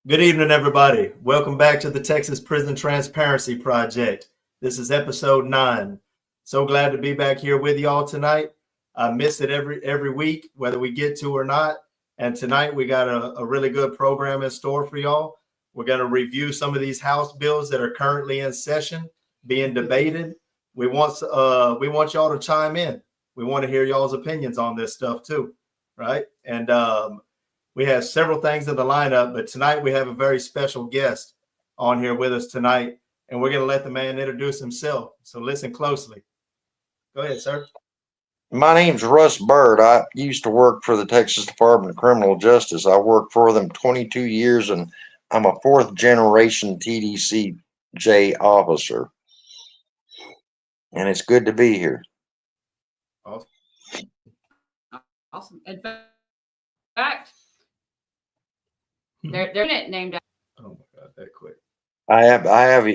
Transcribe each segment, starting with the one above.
Good evening, everybody. Welcome back to the Texas Prison Transparency Project. This is episode 9. So glad to be back here with y'all tonight. I miss it every week, whether we get to or not. And tonight we got a really good program in store for y'all. We're going to review some of these House bills that are currently in session, being debated. We want y'all to chime in. We want to hear y'all's opinions on this stuff too, right? And we have several things in the lineup, but tonight we have a very special guest on here with us tonight, and we're going to let the man introduce himself. So listen closely. Go ahead, sir. My name's Russ Bird. I used to work for the Texas Department of Criminal Justice. I worked for them 22 years, and I'm a fourth generation TDCJ officer. And it's good to be here. Awesome. In fact, they're named after. Oh my God, that quick. I have a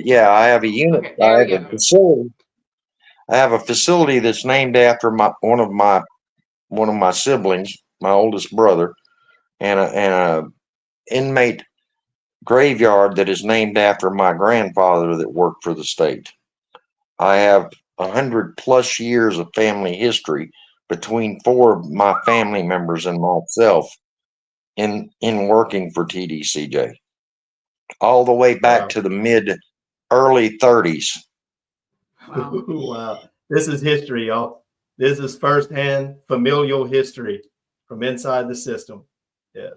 unit. Okay, there we go. A facility. I have a facility that's named after one of my siblings, my oldest brother, and a inmate graveyard that is named after my grandfather that worked for the state. I have 100+ years of family history between 4 of my family members and myself in working for TDCJ, all the way back to the early 30s. Wow. Wow. This is history, y'all. This is firsthand familial history from inside the system. Yes.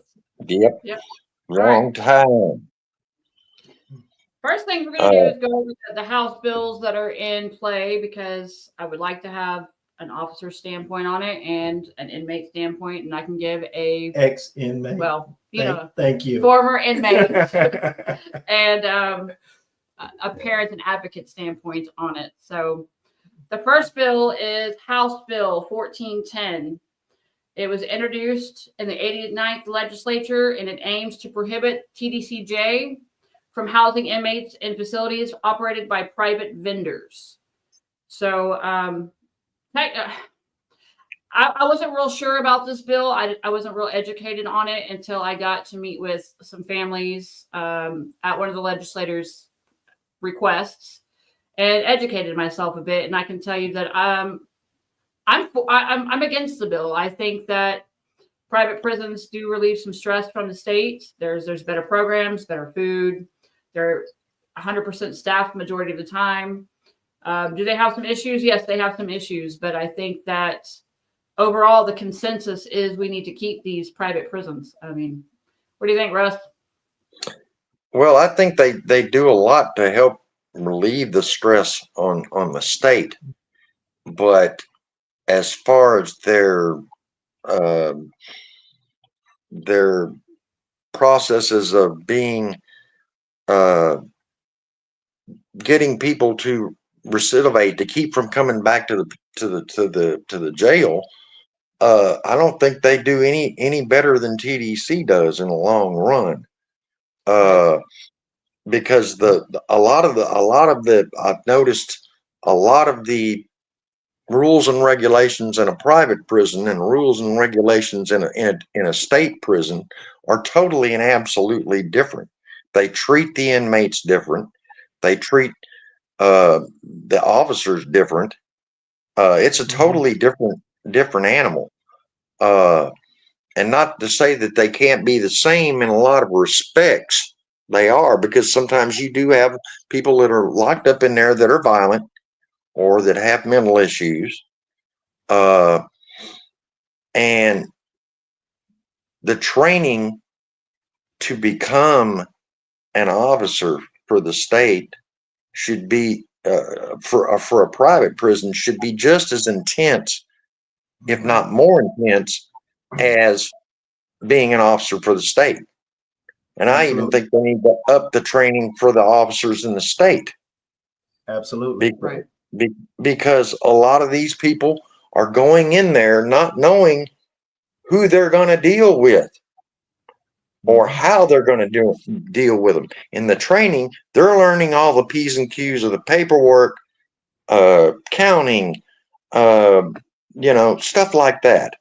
Yep. Long time. First thing we're going to do is go over the House bills that are in play, because I would like to have an officer standpoint on it and an inmate standpoint, and I can give a ex-inmate. Well, thank you. Former inmate and a parent and advocate standpoint on it. So the first bill is House Bill 1410. It was introduced in the 89th legislature, and it aims to prohibit TDCJ from housing inmates in facilities operated by private vendors. So I wasn't real sure about this bill. I wasn't real educated on it until I got to meet with some families at one of the legislators' requests and educated myself a bit. And I can tell you that I'm against the bill. I think that private prisons do relieve some stress from the state. There's better programs, better food. They're 100% staffed majority of the time. Do they have some issues? Yes, they have some issues. But I think that overall, the consensus is we need to keep these private prisons. I mean, what do you think, Russ? Well, I think they do a lot to help relieve the stress on the state. But as far as their processes of being getting people to recidivate, to keep from coming back to the jail, I don't think they do any better than TDC does in the long run. Because I've noticed a lot of the rules and regulations in a private prison and rules and regulations in a state prison are totally and absolutely different. They treat the inmates different. They treat the officers different. It's a totally different animal. And not to say that they can't be the same in a lot of respects. They are, because sometimes you do have people that are locked up in there that are violent or that have mental issues. And the training to become an officer for the state should be, for a private prison, should be just as intense, if not more intense, as being an officer for the state. And I even think they need to up the training for the officers in the state. Absolutely. Because a lot of these people are going in there not knowing who they're going to deal with or how they're going to deal with them. In the training, they're learning all the P's and Q's of the paperwork, counting, stuff like that.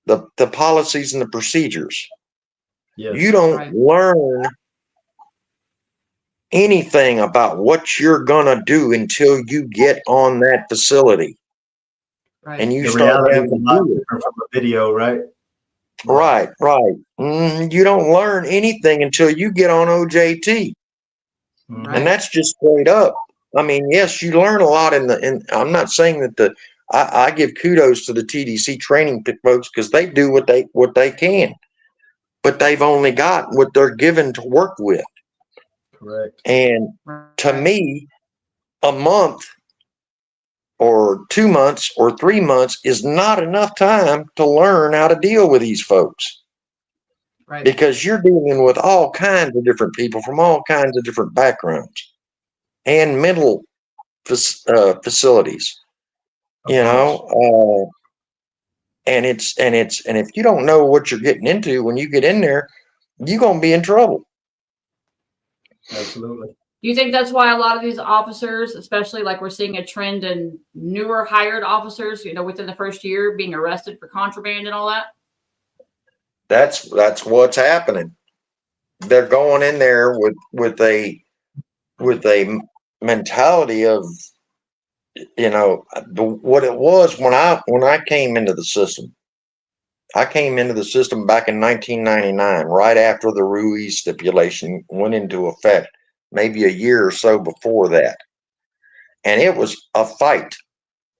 The policies and the procedures. Yes, you don't learn anything about what you're gonna do until you get on that facility. Right. And you The start reality is having a to lot do it. different from a video, right? Right. You don't learn anything until you get on OJT. Mhm. And that's just straight up. I mean, yes, you learn a lot in I'm not saying that I give kudos to the TDC training folks because they do what they can, but they've only got what they're given to work with. Correct. And to me, a month or 2 months or 3 months is not enough time to learn how to deal with these folks. Right. Because you're dealing with all kinds of different people from all kinds of different backgrounds and mental facilities, you know, and if you don't know what you're getting into when you get in there, you're gonna be in trouble. Absolutely. Do you think that's why a lot of these officers, especially like we're seeing a trend in newer hired officers, within the first year being arrested for contraband and all that? That's what's happening. They're going in there with a mentality of, what it was when I came into the system. I came into the system back in 1999, right after the Ruiz stipulation went into effect, maybe a year or so before that. And it was a fight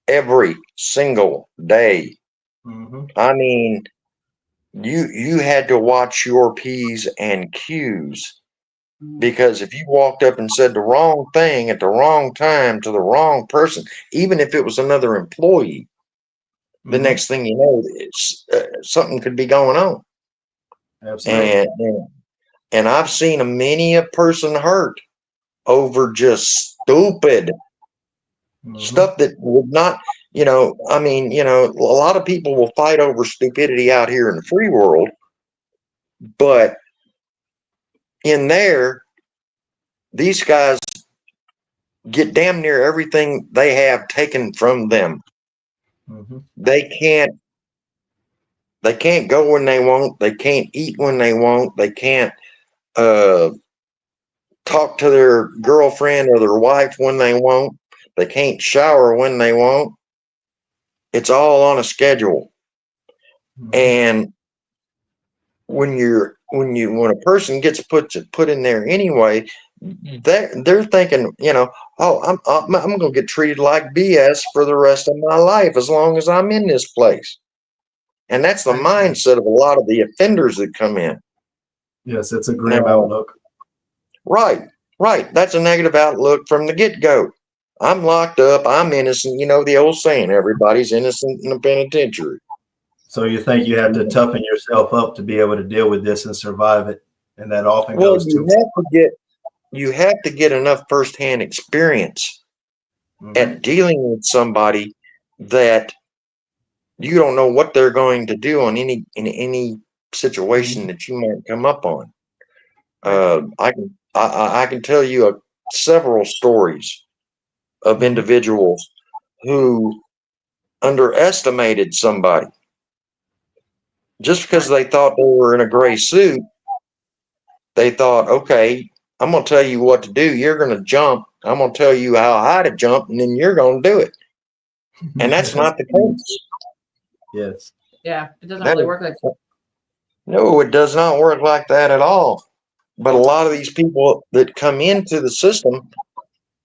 every single day. Mm-hmm. I mean, you had to watch your P's and Q's, because if you walked up and said the wrong thing at the wrong time to the wrong person, even if it was another employee, the next thing you know, it's something could be going on. Absolutely. And I've seen many a person hurt over just stupid stuff that would not, a lot of people will fight over stupidity out here in the free world, but in there, these guys get damn near everything they have taken from them. They can't go when they want. They can't eat when they want. They can't talk to their girlfriend or their wife when they want. They can't shower when they want. It's all on a schedule. And when a person gets put in there anyway, they're thinking, oh, I'm gonna get treated like BS for the rest of my life as long as I'm in this place. And that's the mindset of a lot of the offenders that come in. Yes, it's a grim outlook. Right. That's a negative outlook from the get-go. I'm locked up. I'm innocent. You know the old saying, everybody's innocent in the penitentiary. So you think you have to toughen yourself up to be able to deal with this and survive it, and that often goes to you have to get enough firsthand experience at dealing with somebody that you don't know what they're going to do in any situation that you might come up on. I can tell you several stories of individuals who underestimated somebody just because they thought they were in a gray suit. They thought, okay, I'm going to tell you what to do. You're going to jump. I'm going to tell you how high to jump, and then you're going to do it. And that's not the case. Yes. Yeah, it doesn't really work like that. No, it does not work like that at all. But a lot of these people that come into the system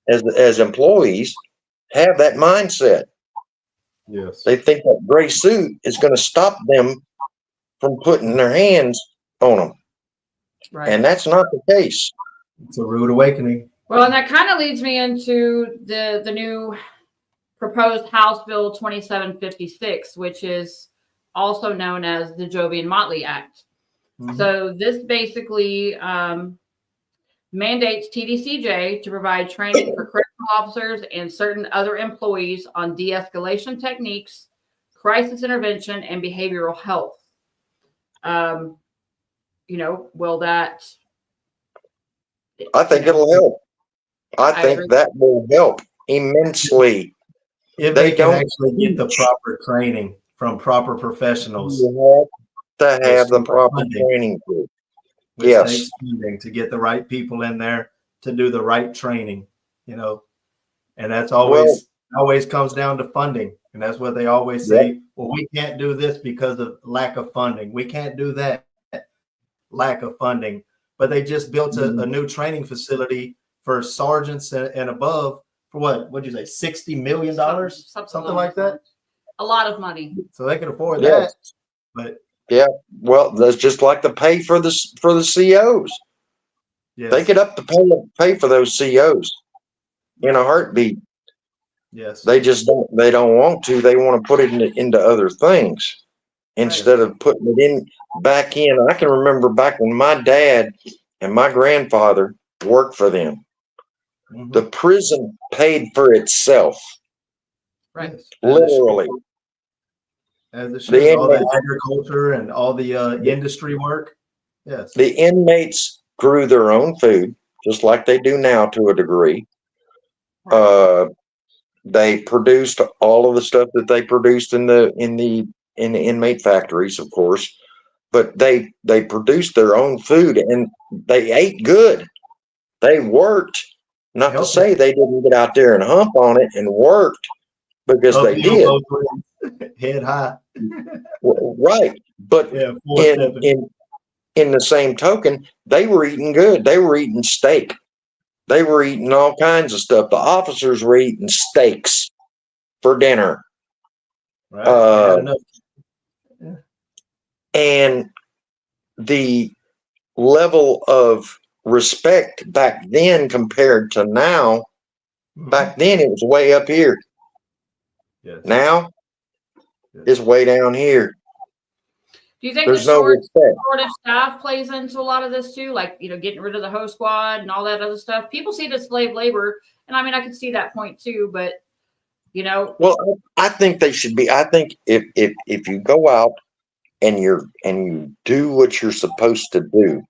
as employees have that mindset. Yes. They think that gray suit is going to stop them from putting their hands on them. Right. And that's not the case. It's a rude awakening. Well, and that kind of leads me into the new proposed House Bill 2756, which is also known as the Joby-Motley Act. So this basically mandates TDCJ to provide training for correctional officers and certain other employees on de-escalation techniques, crisis intervention, and behavioral health. Will that? I think it'll help. I think that will help immensely. If they can actually get the proper training from proper professionals. You have to have the proper training. Which takes funding to get the right people in there to do the right training, and that's Well, always comes down to funding. And that's what they always yep. say, well, we can't do this because of lack of funding. We can't do that, lack of funding. But they just built a new training facility for sergeants and above for what'd you say, $60 million? Something like that. A lot of money. So they can afford Yeah. that. But Yeah, well, that's just like the pay for the COs. yes. They could up the pay for those COs in a heartbeat. Yes. They just don't. They don't want to. They want to put it into other things instead of putting it back in. I can remember back when my dad and my grandfather worked for them. Mm-hmm. The prison paid for itself. Right. Yes. Literally. As it should. All the agriculture and all the industry work. Yes. The inmates grew their own food, just like they do now to a degree. Right. They produced all of the stuff that they produced in the inmate factories, of course, but they produced their own food and they ate good. They worked. Not to say they didn't get out there and hump on it and worked, because they did. Head high. Right. But in the same token, they were eating good. They were eating steak. They were eating all kinds of stuff. The officers were eating steaks for dinner. Right. And the level of respect back then compared to now, back then it was way up here. Yes. Now it's way down here. Do you think there's the no respect? Short of staff plays into a lot of this too? Like, getting rid of the host squad and all that other stuff. People see it as slave labor. And I mean, I can see that point too, but Well, I think they should be. I think if you go out and you do what you're supposed to do,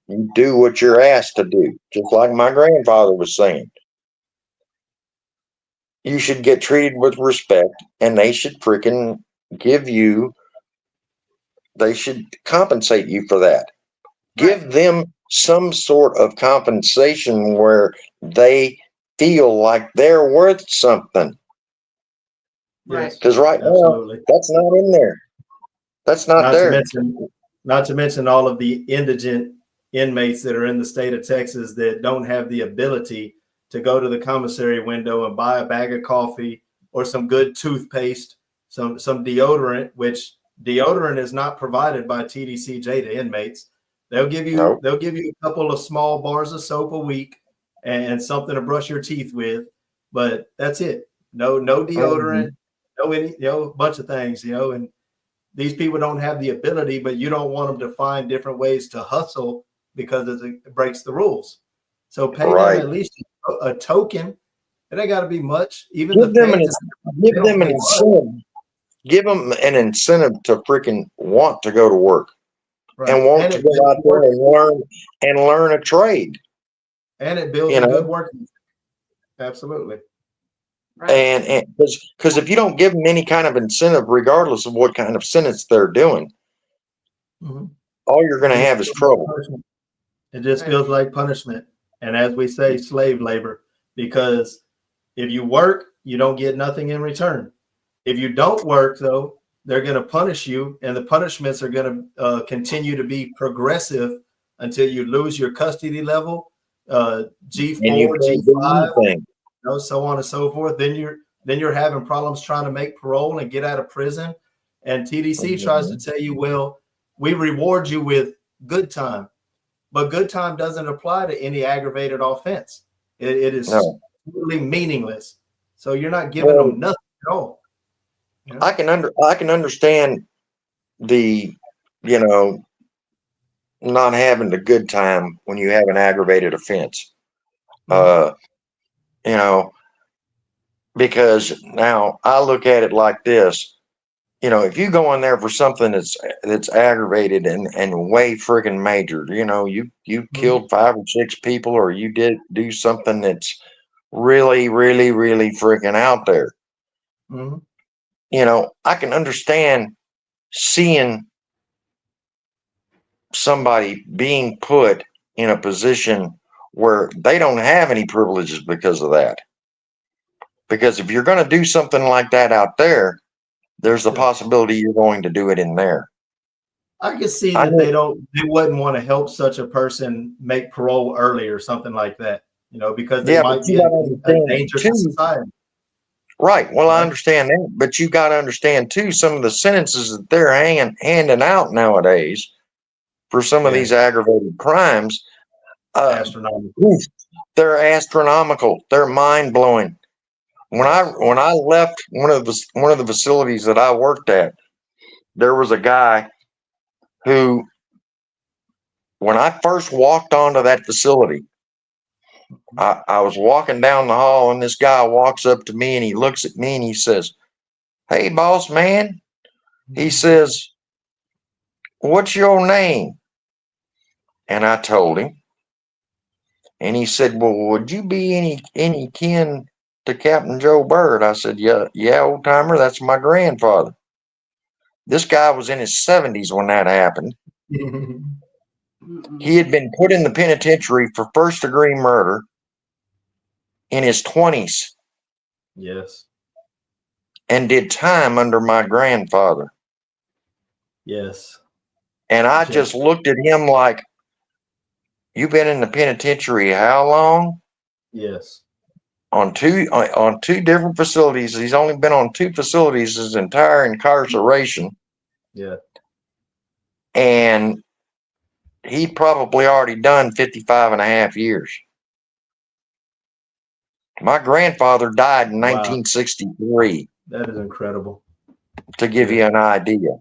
you do what you're asked to do, just like my grandfather was saying. You should get treated with respect, and they should freaking they should compensate you for that. Give them some sort of compensation where they feel like they're worth something. Right. Because right now, that's not in there. That's not there. Not to mention all of the indigent inmates that are in the state of Texas that don't have the ability to go to the commissary window and buy a bag of coffee or some good toothpaste, some deodorant, which deodorant is not provided by TDCJ to inmates. They'll give you a couple of small bars of soap a week and something to brush your teeth with, but that's it. No deodorant, no bunch of things, and these people don't have the ability, but you don't want them to find different ways to hustle because it breaks the rules. So pay them at least a token. It ain't got to be much. Even give them an incentive. Give them an incentive to freaking want to go to work and want to go out there and learn a trade. And it builds a good work ethic. Absolutely. Right. And because if you don't give them any kind of incentive, regardless of what kind of sentence they're doing, all you're going to have is trouble. It just feels like punishment. And as we say, slave labor, because if you work, you don't get nothing in return. If you don't work, though, they're going to punish you, and the punishments are going to continue to be progressive until you lose your custody level, G4, G5, so on and so forth. Then you're having problems trying to make parole and get out of prison. And TDC tries to tell you, well, we reward you with good time, but good time doesn't apply to any aggravated offense. It is totally meaningless. So you're not giving them nothing at all. I can understand the, not having the good time when you have an aggravated offense. Because now I look at it like this. If you go in there for something that's aggravated and way friggin' major, you killed 5 or 6 people, or you did do something that's really, really, really freaking out there. I can understand seeing somebody being put in a position where they don't have any privileges because of that. Because if you're going to do something like that out there, there's a possibility you're going to do it in there. I can see that they wouldn't want to help such a person make parole early or something like that, because they might be a danger to society. Right. Well, I understand that, but you got to understand too, some of the sentences that they're handing out nowadays for some of these aggravated crimes, astronomical. They're astronomical. They're mind blowing. When I left one of the facilities that I worked at, there was a guy who, when I first walked onto that facility, I was walking down the hall and this guy walks up to me and he looks at me and he says, "Hey, boss man," he says, "what's your name?" And I told him, and he said, "Well, would you be any kin to Captain Joe Bird?" I said, yeah, old timer, that's my grandfather. This guy was in his 70s when that happened. He had been put in the penitentiary for first-degree murder in his 20s. Yes. And did time under my grandfather. Yes. And I just looked at him like, "You've been in the penitentiary how long?" Yes. On two different facilities. He's only been on 2 facilities his entire incarceration. Yeah. And he'd probably already done 55 and a half years. My grandfather died in 1963. That is incredible. To give you an idea.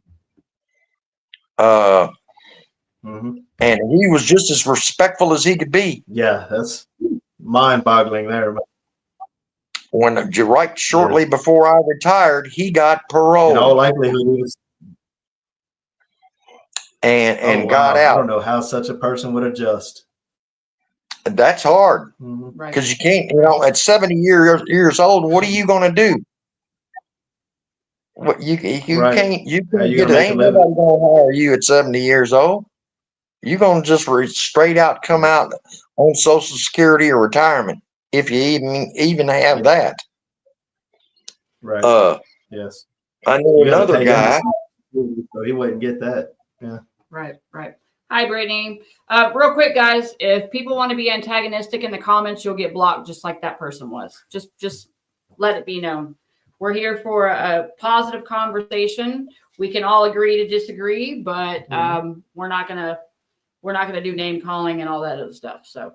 And he was just as respectful as he could be. Yeah, that's mind-boggling there. When shortly before I retired, he got parole. In all likelihood, he was. And got out. I don't know how such a person would adjust. That's hard. Because you can't, at 70 years old, what are you going to do? What you can't get it. Ain't nobody going to hire you at 70 years old. You're going to just straight out come out on Social Security or retirement, if you even have that. Right. Yes. I know another guy. So he wouldn't get that. Yeah. Right. Hi, Brittany. Real quick, guys, if people want to be antagonistic in the comments, you'll get blocked just like that person was. Just let it be known. We're here for a positive conversation. We can all agree to disagree, but we're not gonna do name calling and all that other stuff. So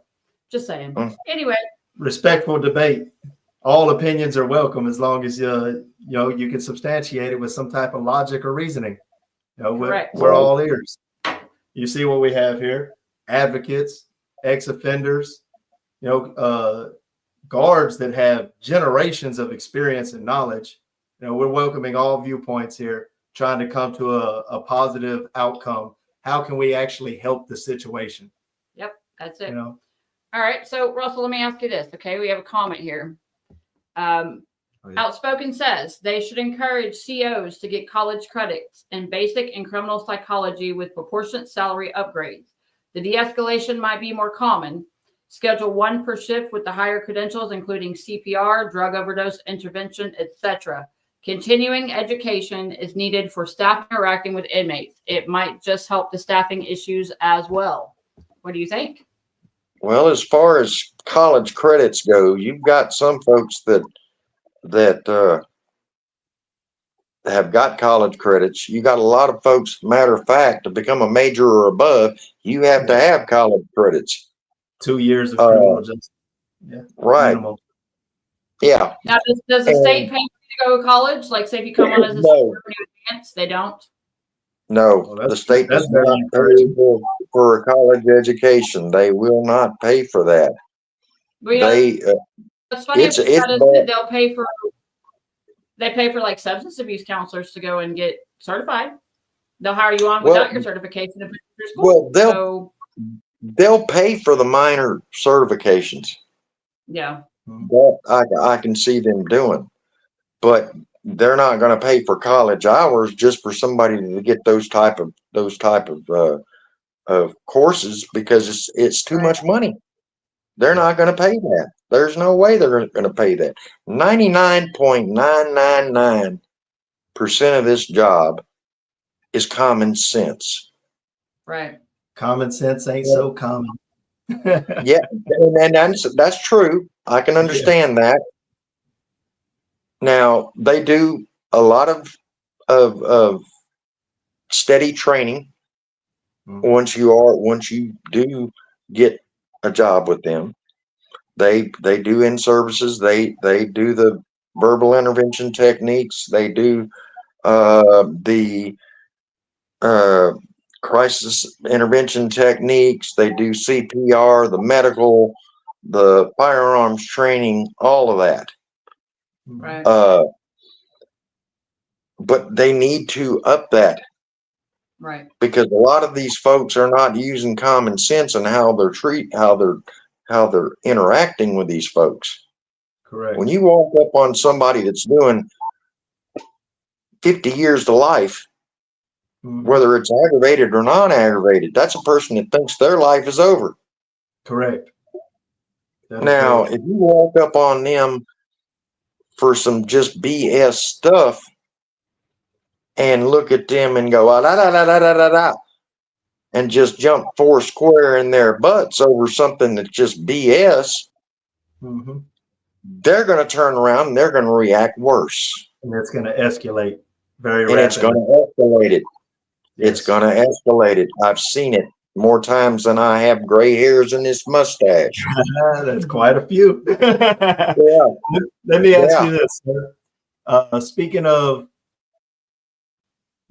just saying. Anyway. Respectful debate. All opinions are welcome as long as you can substantiate it with some type of logic or reasoning. We're all ears. You see what we have here: advocates, ex-offenders, guards that have generations of experience and knowledge. We're welcoming all viewpoints here, trying to come to a positive outcome. How can we actually help the situation? Yep, that's it. All right. So, Russell, let me ask you this. Okay, we have a comment here. Outspoken says they should encourage COs to get college credits in basic and criminal psychology with proportionate salary upgrades. The de-escalation might be more common. Schedule 1 per shift with the higher credentials, including CPR, drug overdose intervention, etc. Continuing education is needed for staff interacting with inmates. It might just help the staffing issues as well. What do you think? Well, as far as college credits go, you've got some folks that have got college credits. You got a lot of folks, matter of fact, to become a major or above, you have to have college credits. 2 years of criminal justice. Yeah. Right. Minimum. Yeah. Now, does the state pay you to go to college? Like, say if you come on as a advance, they don't? No, the state does not pay for a college education. They will not pay for that. What's funny about that is that they pay for like substance abuse counselors to go and get certified. They'll hire you on without your certification and put you through school. Well, they'll pay for the minor certifications. Yeah. That I can see them doing, but they're not going to pay for college hours just for somebody to get those type of courses because it's too much money. They're not going to pay that. There's no way they're going to pay that. 99.999% of this job is common sense. Right. Common sense ain't so common. Yeah, and that's true. I can understand that. Now they do a lot of steady training. Once you do get a job with them, they do in services. They do the verbal intervention techniques. They do the crisis intervention techniques. They do CPR, the medical, the firearms training, all of that. Right. But they need to up that. Right. Because a lot of these folks are not using common sense in how they're interacting with these folks. Correct. When you walk up on somebody that's doing 50 years to life, whether it's aggravated or non-aggravated, that's a person that thinks their life is over. Correct. Now, if you walk up on them for some just BS stuff and look at them and go, ah, da, da, da, da, da, da, da, and just jump four square in their butts over something that's just BS, they're going to turn around and they're going to react worse. And it's going to escalate very rapidly. And it's going to escalate it. Yes. It's going to escalate it. I've seen it more times than I have gray hairs in this mustache. That's quite a few. Yeah. Let me ask you this, sir. Speaking of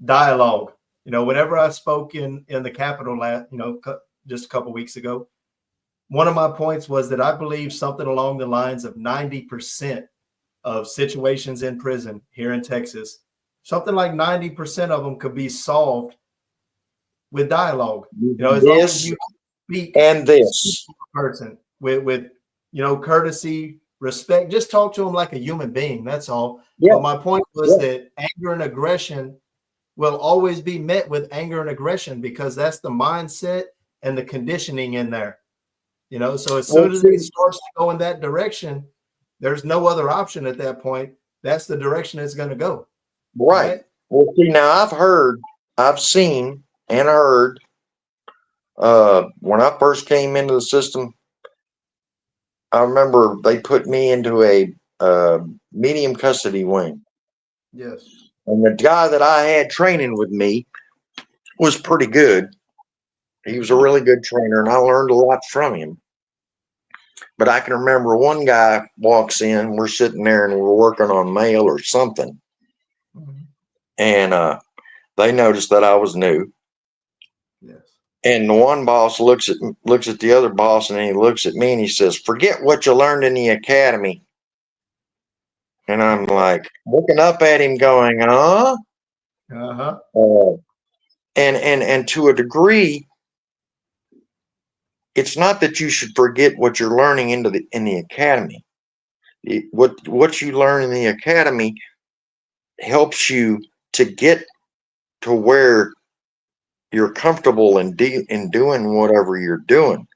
dialogue, whenever I spoke in the Capitol just a couple weeks ago, one of my points was that I believe something along the lines of 90% of situations in prison here in Texas, something like 90% of them could be solved with dialogue. As long as you speak and this person with courtesy, respect, just talk to them like a human being. That's all. Yeah. But my point was that anger and aggression will always be met with anger and aggression because that's the mindset and the conditioning in there. So as soon as it starts to go in that direction, there's no other option at that point. That's the direction it's going to go. Right. Well, see, now I've seen and heard when I first came into the system, I remember they put me into a medium custody wing. Yes. And the guy that I had training with me was pretty good. He was a really good trainer, and I learned a lot from him. But I can remember one guy walks in, we're sitting there and we're working on mail or something. And they noticed that I was new. Yes. And the one boss looks at the other boss, and he looks at me and he says, "Forget what you learned in the academy." And I'm like looking up at him going, huh? And to a degree, it's not that you should forget what you're learning in the academy. What you learn in the academy helps you to get to where you're comfortable in doing whatever you're doing.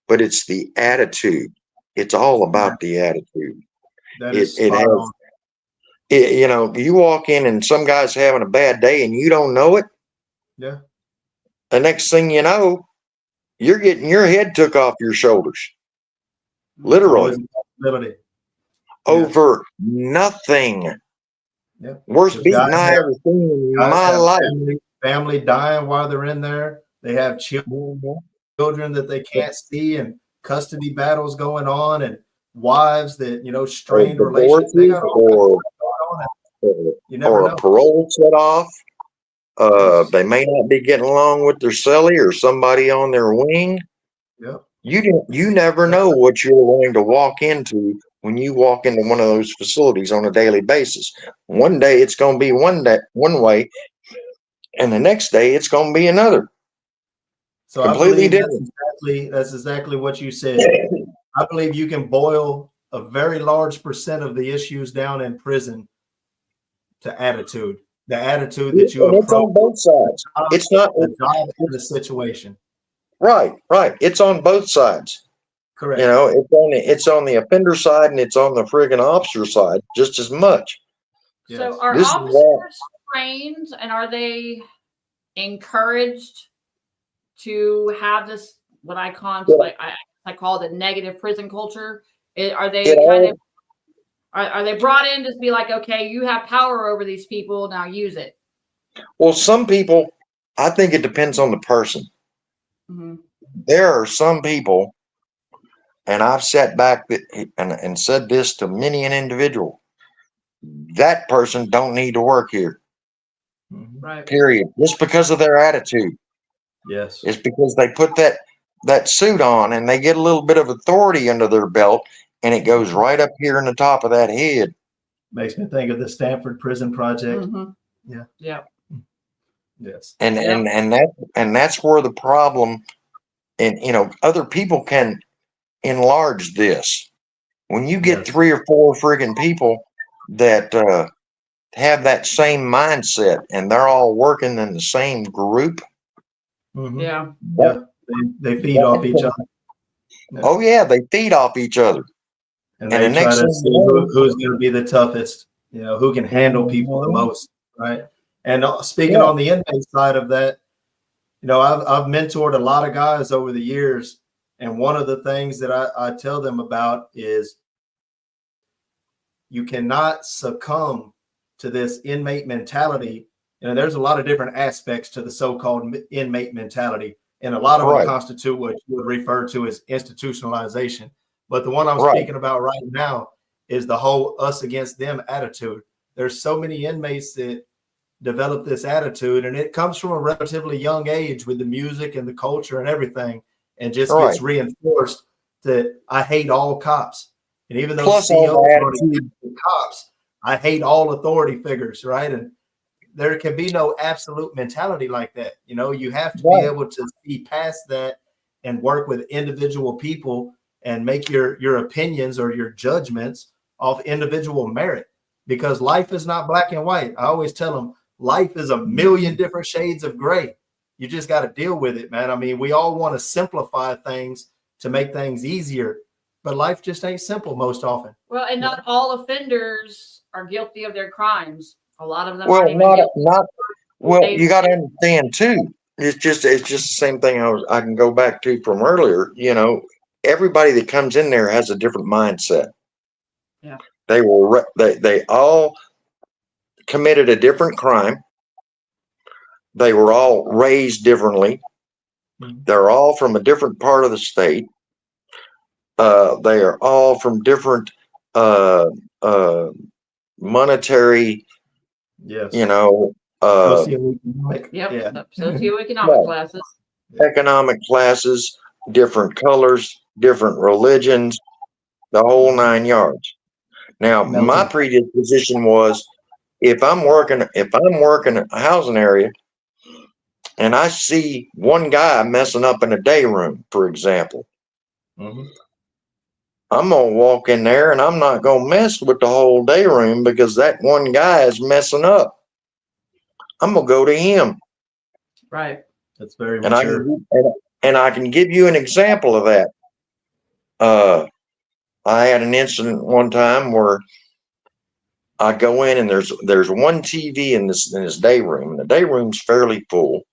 But it's the attitude. It's all about the attitude. You walk in and some guy's having a bad day and you don't know it. Yeah. The next thing you know, you're getting your head took off your shoulders. Literally. Over nothing. Yeah. Worst beating I ever seen in my life. Family dying while they're in there. They have children that they can't see, and custody battles going on, and wives that strained relations. They got all or a parole set off. They may not be getting along with their cellie or somebody on their wing. Yeah. You never know what you're going to walk into when you walk into one of those facilities on a daily basis. One day it's going to be one way, and the next day it's going to be another. So completely different. That's exactly what you said. I believe you can boil a very large percent of the issues down in prison to attitude. The attitude that you approach. It's on both sides. It's not the job in the situation. Right. It's on both sides. Correct. You know, it's on the offender side and it's on the friggin' officer side just as much. Yes. So are This is officers trained and are they encouraged to have this, what I call, I call it the negative prison culture? Are they are they brought in to be like, okay, you have power over these people, now use it? Well, some people, I think it depends on the person. Mm-hmm. There are some people, and I've sat back and said this to many an individual. That person don't need to work here. Right. Period. Just because of their attitude. Yes. It's because they put that suit on and they get a little bit of authority under their belt, and it goes right up here in the top of that head. Makes me think of the Stanford Prison Project. Mm-hmm. Yeah. Yeah. Yes. And that's where the problem, and you know, other people can enlarge this. When you get 3 or 4 friggin' people that have that same mindset and they're all working in the same group. Mm-hmm. Yeah. Yeah. They feed off each other. Oh yeah, they feed off each other. And they try to see who's going to be the toughest, you know, who can handle people the most, right? And speaking on the inmate side of that, you know, I've mentored a lot of guys over the years, and one of the things that I tell them about is you cannot succumb to this inmate mentality. You know, there's a lot of different aspects to the so-called inmate mentality, and a lot of them constitute what you would refer to as institutionalization. But the one I'm speaking about right now is the whole us against them attitude. There's so many inmates that develop this attitude, and it comes from a relatively young age with the music and the culture and everything, and just gets reinforced that I hate all cops. And even though COs cops, I hate all authority figures, right? And there can be no absolute mentality like that. You know, you have to be able to see past that and work with individual people and make your opinions or your judgments off individual merit, because life is not black and white. I always tell them life is a million different shades of gray. You just got to deal with it, man. I mean, we all want to simplify things to make things easier, but life just ain't simple most often. Well, and not all offenders are guilty of their crimes. A lot of them well, aren't even guilty. Well, you got to understand too. It's just the same thing I can go back to from earlier. You know, everybody that comes in there has a different mindset. Yeah. They all committed a different crime. They were all raised differently. They're all from a different part of the state. They are all from different monetary, you know, socioeconomic classes. Economic classes, different colors, different religions, the whole 9 yards. Now, my predisposition was if I'm working a housing area and I see one guy messing up in a day room, for example, I'm gonna walk in there and I'm not gonna mess with the whole day room because that one guy is messing up. I'm gonna go to him. Right. That's very mature. And I can give you an example of that. I had an incident one time where I go in and there's one TV in this day room. And the day room's fairly full.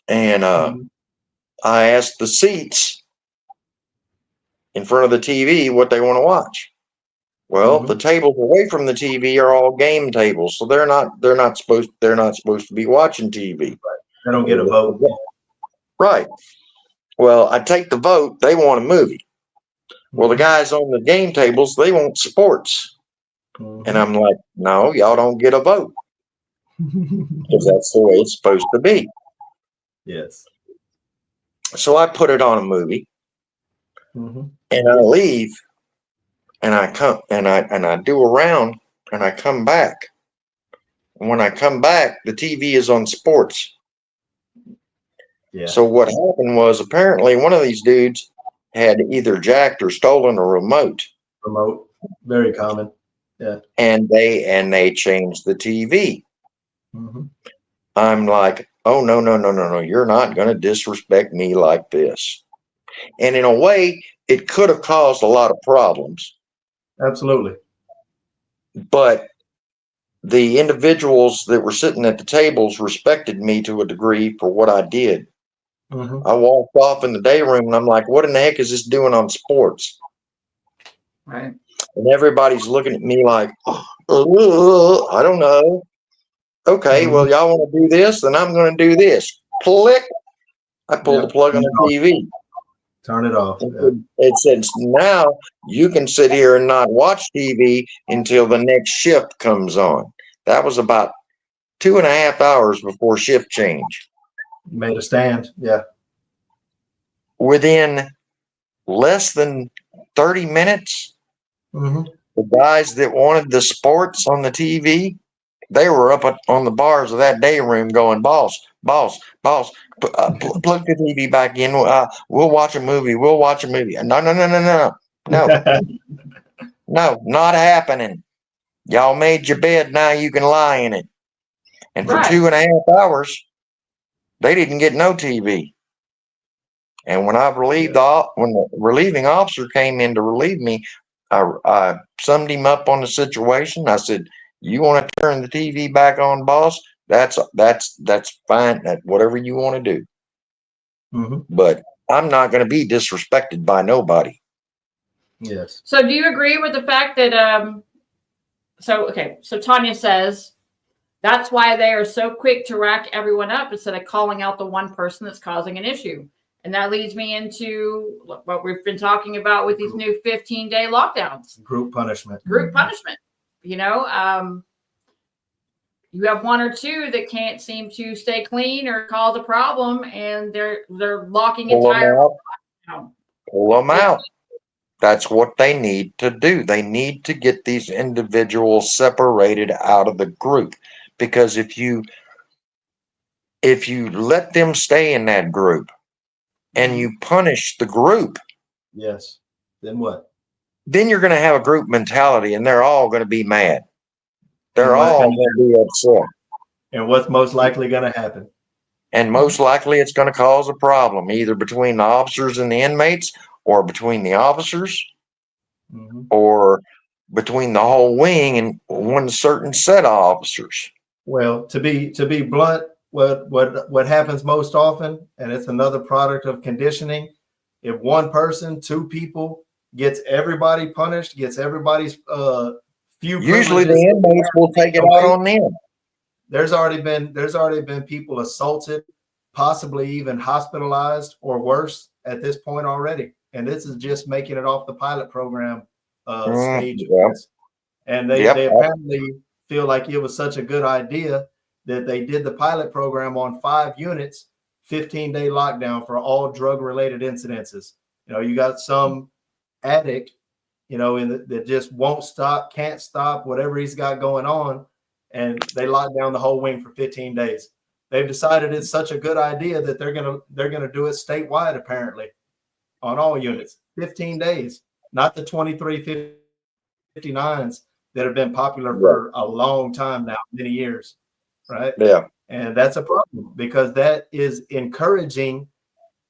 And I asked the seats in front of the TV what they want to watch. Well, the tables away from the TV are all game tables, so they're not supposed to be watching TV. They don't get a vote. Right. Well, I take the vote. They want a movie. Well, the guys on the game tables, they want sports. And I'm like, no, y'all don't get a vote. Because that's the way it's supposed to be. Yes. So I put it on a movie. And I leave. And I come and I do a round and I come back. And when I come back, the TV is on sports. Yeah. So what happened was apparently one of these dudes had either jacked or stolen a remote. Very common. Yeah. And they changed the TV. I'm like, oh no, you're not going to disrespect me like this. And in a way, it could have caused a lot of problems. Absolutely. But the individuals that were sitting at the tables respected me to a degree for what I did. Mm-hmm. I walked off in the day room and I'm like, what in the heck is this doing on sports? Right. And everybody's looking at me like, I don't know. Okay, Mm-hmm. well, y'all want to do this, then I'm going to do this. Click. I pulled the plug on the TV. Turn it off. It says, now you can sit here and not watch TV until the next shift comes on. That was about 2.5 hours before shift change. Made a stand. Yeah. Within less than 30 minutes, Mm-hmm. the guys that wanted the sports on the TV, they were up on the bars of that day room going, boss, boss, boss, plug the TV back in. We'll watch a movie. We'll watch a movie. No, no, no, no, no, no, no, not happening. Y'all made your bed. Now you can lie in it. And for Right. 2.5 hours, they didn't get no TV. And when when the relieving officer came in to relieve me, I summed him up on the situation. I said, "You want to turn the TV back on, boss? That's fine. Whatever you want to do. Mm-hmm. But I'm not going to be disrespected by nobody." Yes. So do you agree with the fact that so Tanya says that's why they are so quick to rack everyone up instead of calling out the one person that's causing an issue. And that leads me into what we've been talking about with these new 15-day lockdowns. Group punishment. Group punishment. You know, you have one or two that can't seem to stay clean or cause a problem, and they're locking entire. Pull them out. That's what they need to do. They need to get these individuals separated out of the group, because if you let them stay in that group and you punish the group, yes, then what? Then you're going to have a group mentality, and they're all going to be mad. They're all going to be upset. And what's most likely going to happen? And most likely it's going to cause a problem, either between the officers and the inmates, or between the officers, or between the whole wing and one certain set of officers. Well, to be blunt, what happens most often, and it's another product of conditioning, if one person, two people gets everybody punished, gets everybody's few usually the inmates will take it out on them. There's already been people assaulted, possibly even hospitalized or worse at this point already. And this is just making it off the pilot program stage. Yep. And they apparently feel like it was such a good idea that they did the pilot program on 5 units, 15-day lockdown for all drug-related incidences. You know, you got some addict, you know, that just won't stop, can't stop, whatever he's got going on, and they lock down the whole wing for 15 days. They've decided it's such a good idea that they're gonna do it statewide, apparently, on all units. 15 days, not the 2359s that have been popular for a long time now, many years, right? Yeah. And that's a problem, because that is encouraging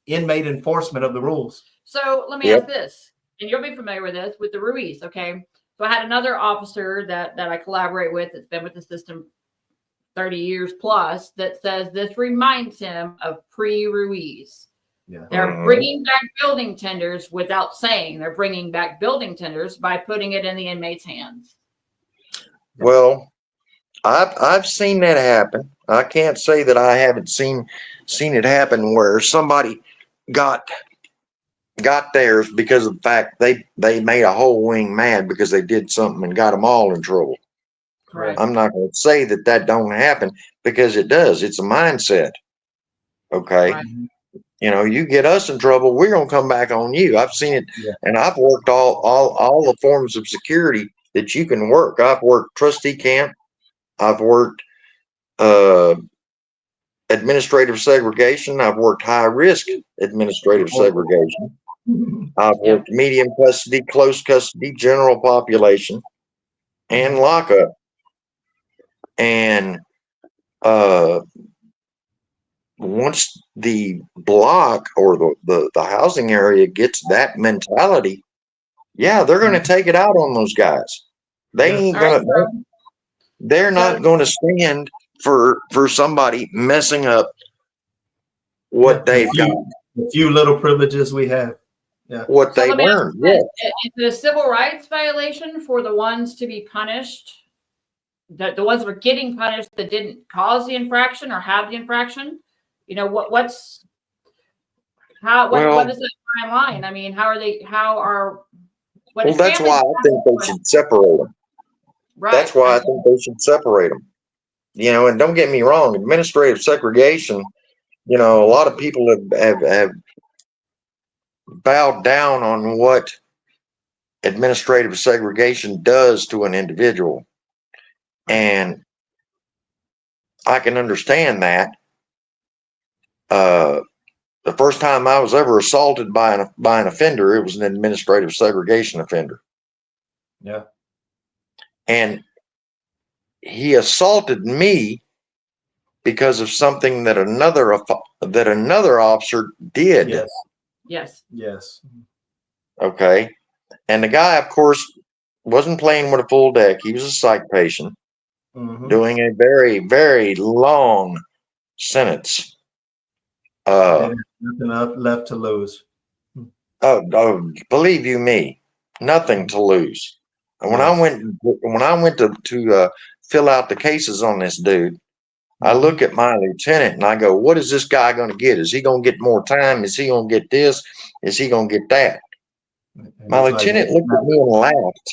inmate enforcement of the rules. So let me ask this, and you'll be familiar with this, with the Ruiz, okay? So I had another officer that I collaborate with that's been with the system 30 years plus that says this reminds him of pre-Ruiz. Yeah. They're bringing back building tenders without saying they're bringing back building tenders by putting it in the inmate's hands. Well, I've seen that happen. I can't say that I haven't seen it happen where somebody got theirs because of the fact they made a whole wing mad because they did something and got them all in trouble. Correct. I'm not going to say that don't happen, because it does. It's a mindset. Okay. Right. You know, you get us in trouble, we're going to come back on you. I've seen it. Yeah. And I've worked all the forms of security that you can work. I've worked trustee camp. I've worked administrative segregation. I've worked high risk administrative segregation. I've worked medium custody, close custody, general population, and lockup. And once the block or the housing area gets that mentality, yeah, they're going to take it out on those guys. They Yes. ain't All right, gonna. They're not So- going to stand for somebody messing up what they've got, the few little privileges we have. Yeah. what So they've let me ask earned. you Yeah. this. Is it a civil rights violation for the ones to be punished, that the ones that are getting punished that didn't cause the infraction or have the infraction? You know, what Well, is the fine line? I mean, well, that's why I think they should separate them. Right. That's why I think they should separate them. You know, and don't get me wrong, administrative segregation, you know, a lot of people have bowed down on what administrative segregation does to an individual. And I can understand that. The first time I was ever assaulted by an offender, it was an administrative segregation offender. Yeah. And he assaulted me because of something that another officer did. Yes. Yes. Yes. Okay. And the guy, of course, wasn't playing with a full deck. He was a psych patient doing a very, very long sentence. Nothing left to lose. Believe you me, nothing to lose. And when I went to fill out the cases on this dude, I look at my lieutenant and I go, what is this guy going to get? Is he going to get more time? Is he going to get this? Is he going to get that? My lieutenant looked at me and laughed.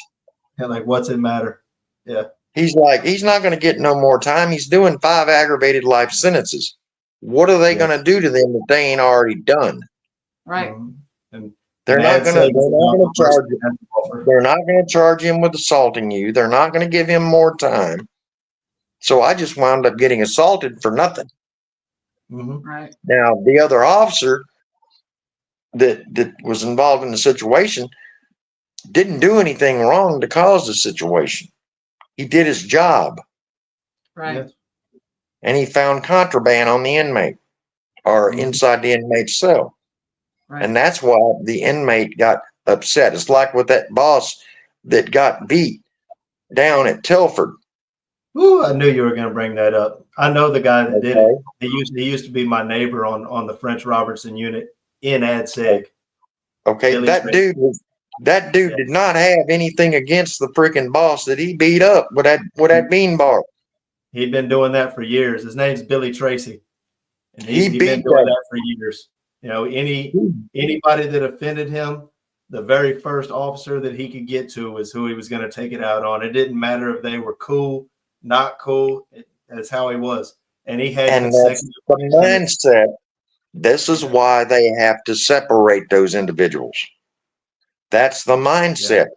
And like, what's it matter? Yeah. He's like, he's not going to get no more time. He's doing 5 aggravated life sentences. What are they going to do to them that they ain't already done? Right. And They're not going to charge him. They're not going to charge him with assaulting you. They're not going to give him more time. So I just wound up getting assaulted for nothing. Right. Now, the other officer that was involved in the situation didn't do anything wrong to cause the situation. He did his job. Right. Yes. And he found contraband on the inmate or inside the inmate's cell. Right. And that's why the inmate got upset. It's like with that boss that got beat down at Telford. Ooh, I knew you were going to bring that up. I know the guy that did Okay. it. He used to be my neighbor on the French Robertson unit in AdSeg. Okay, Billy that Tracy. dude did not have anything against the freaking boss that he beat up with that bean bar. He'd been doing that for years. His name's Billy Tracy, and He he'd beat been doing that. that for years. You know, anybody that offended him, the very first officer that he could get to was who he was going to take it out on. It didn't matter if they were cool, not cool. That's how he was, and he had And that's the mindset. This is why they have to separate those individuals. That's the mindset.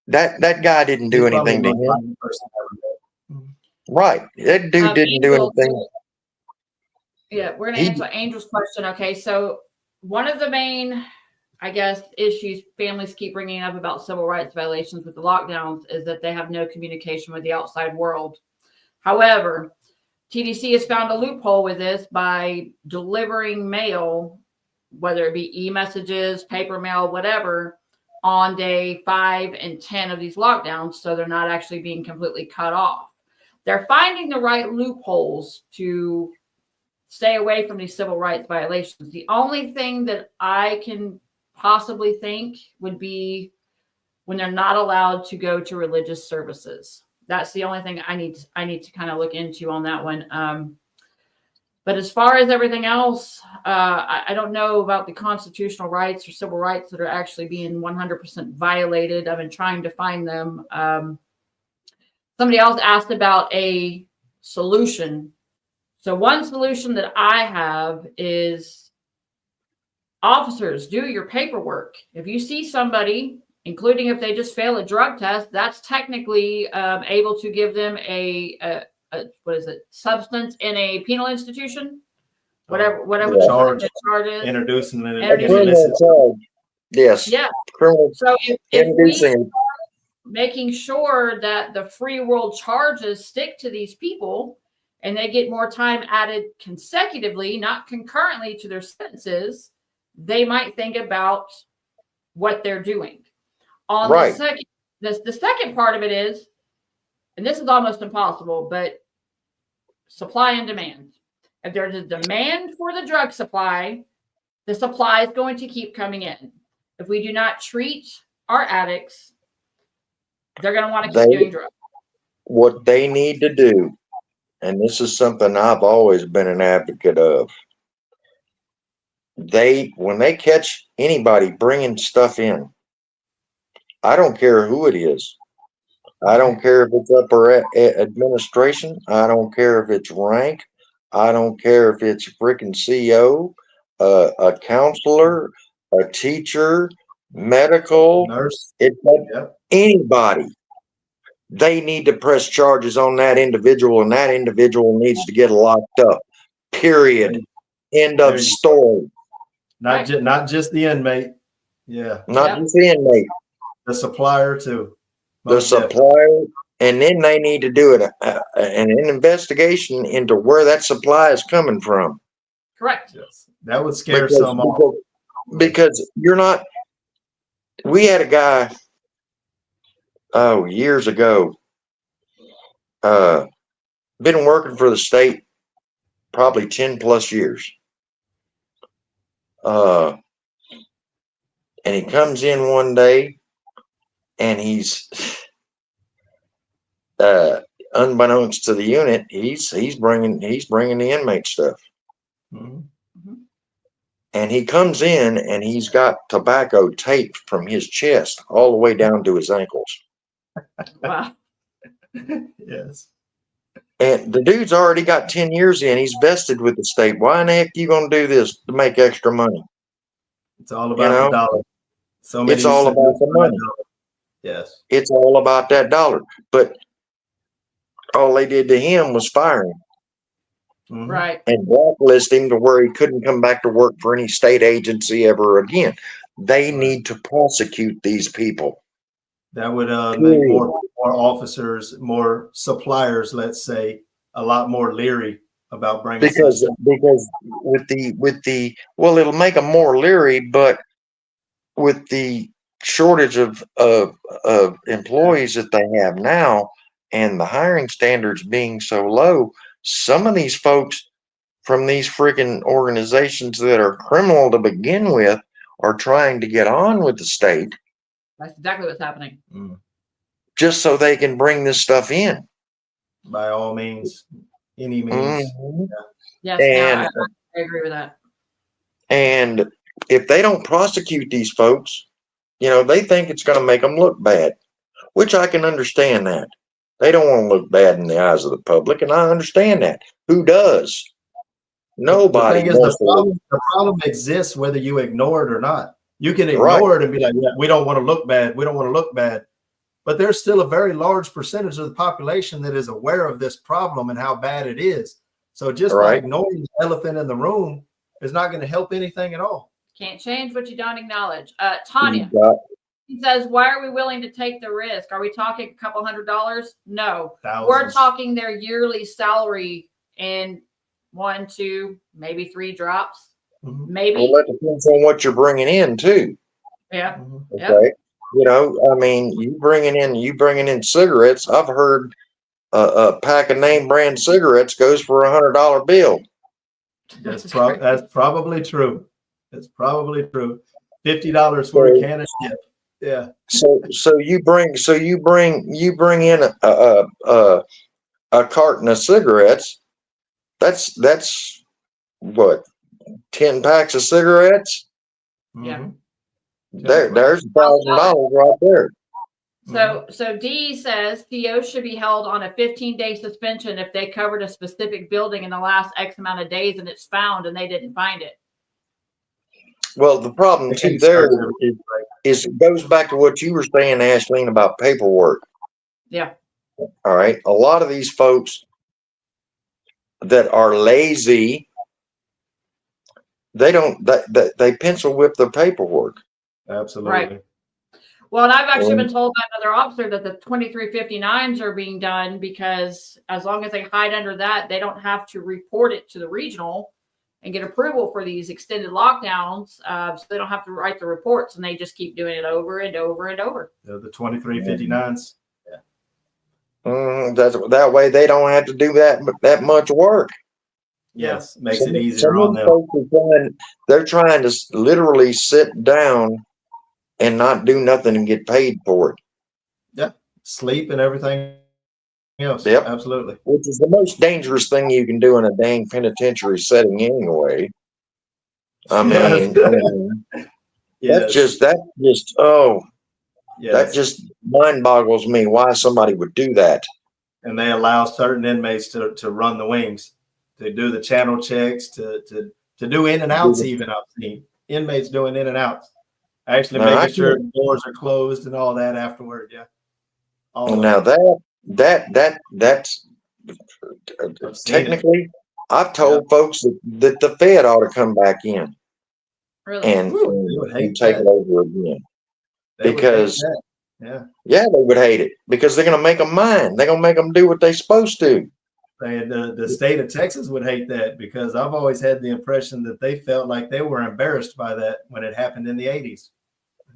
That guy didn't do anything to him. Right. That dude didn't do anything. Yeah, we're going to answer Angel's question. Okay, so one of the main, I guess, issues families keep bringing up about civil rights violations with the lockdowns is that they have no communication with the outside world. However, TDC has found a loophole with this by delivering mail, whether it be e-messages, paper mail, whatever, on day 5 and 10 of these lockdowns, so they're not actually being completely cut off. They're finding the right loopholes to stay away from these civil rights violations. The only thing that I can possibly think would be when they're not allowed to go to religious services. That's the only thing I need to kind of look into on that one. But as far as everything else, I don't know about the constitutional rights or civil rights that are actually being 100% violated. I've been trying to find them. Somebody else asked about a solution. So one solution that I have is officers, do your paperwork. If you see somebody, including if they just fail a drug test, that's technically able to give them a substance in a penal institution, whatever the charge is. Introducing an criminal charge. Yes. Yeah. Criminal. So if we start making sure that the free world charges stick to these people, and they get more time added consecutively, not concurrently to their sentences, they might think about what they're doing. On Right. the second part of it is, and this is almost impossible, but supply and demand. If there's a demand for the drug supply, the supply is going to keep coming in. If we do not treat our addicts, they're going to want to keep doing drugs. What they need to do, and this is something I've always been an advocate of, when they catch anybody bringing stuff in, I don't care who it is. I don't care if it's upper administration. I don't care if it's rank. I don't care if it's freaking CO, a counselor, a teacher, medical, Nurse. anybody. They need to press charges on that individual, and that individual needs to get locked up. Period. End of story. Not just the inmate. Yeah. Not just the inmate. The supplier too. The supplier, and then they need to do an investigation into where that supply is coming from. Correct. Yes. That would scare some off. Because you're not. We had a guy, years ago, been working for the state probably 10 plus years. And he comes in one day and he's, unbeknownst to the unit, he's bringing the inmate stuff. Mm-hmm. And he comes in and he's got tobacco taped from his chest all the way down to his ankles. Wow. Yes. And the dude's already got 10 years in. He's vested with the state. Why in the heck are you going to do this to make extra money? It's all about the dollar. It's all about the money. Yes. It's all about that dollar. But all they did to him was fire him. Mm-hmm. Right. And blacklist him to where he couldn't come back to work for any state agency ever again. They need to prosecute these people. That would make more officers, more suppliers, let's say, a lot more leery about bringing because with the well, it'll make them more leery, but with the shortage of employees that they have now and the hiring standards being so low, some of these folks from these freaking organizations that are criminal to begin with are trying to get on with the state. That's exactly what's happening. Just so they can bring this stuff in. By all means, any means. Mm-hmm. Yeah. Yes, I agree with that. And if they don't prosecute these folks, they think it's going to make them look bad, which I can understand that. They don't want to look bad in the eyes of the public, and I understand that. Who does? Nobody. The thing is, the problem exists whether you ignore it or not. You can ignore it and be like, yeah, we don't want to look bad. We don't want to look bad. But there's still a very large percentage of the population that is aware of this problem and how bad it is. So just by ignoring the elephant in the room is not going to help anything at all. Can't change what you don't acknowledge. Tanya, he says, why are we willing to take the risk? Are we talking a couple $100s? No. Thousands. We're talking their yearly salary in 1, 2, maybe 3 drops. Mm-hmm. Maybe. Well, that depends on what you're bringing in too. Yeah. Mm-hmm. Okay. I mean, you bringing in cigarettes. I've heard a pack of name brand cigarettes goes for $100 bill. That's probably true. It's probably true. $50 for a can of shit. Yeah. So you bring in a carton of cigarettes. That's what, 10 packs of cigarettes? Yeah. Mm-hmm. There's $1,000 right there. So D says Theo should be held on a 15-day suspension if they covered a specific building in the last X amount of days and it's found and they didn't find it. Well, the problem too there is it goes back to what you were saying, Ashleen, about paperwork. Yeah. All right. A lot of these folks that are lazy, they pencil whip their paperwork. Absolutely. Right. Well, and I've actually been told by another officer that the 2359s are being done because as long as they hide under that, they don't have to report it to the regional and get approval for these extended lockdowns. So they don't have to write the reports, and they just keep doing it over and over and over. The 2359s. That way they don't have to do that much work. Yes, makes it easier on them. They're trying to literally sit down and not do nothing and get paid for it. Yeah, sleep and everything else. Yep, absolutely. Which is the most dangerous thing you can do in a dang penitentiary setting, anyway. I mean, that just mind boggles me why somebody would do that. And they allow certain inmates to run the wings, to do the channel checks, to do in and outs. Even I've seen inmates doing in and outs, actually making sure doors are closed and all that afterward. Yeah. Now that's technically, I've told folks that the Fed ought to come back in and take it over again, because they would hate it, because they're going to make them mind. They're going to make them do what they're supposed to. And the state of Texas would hate that, because I've always had the impression that they felt like they were embarrassed by that when it happened in the 80s.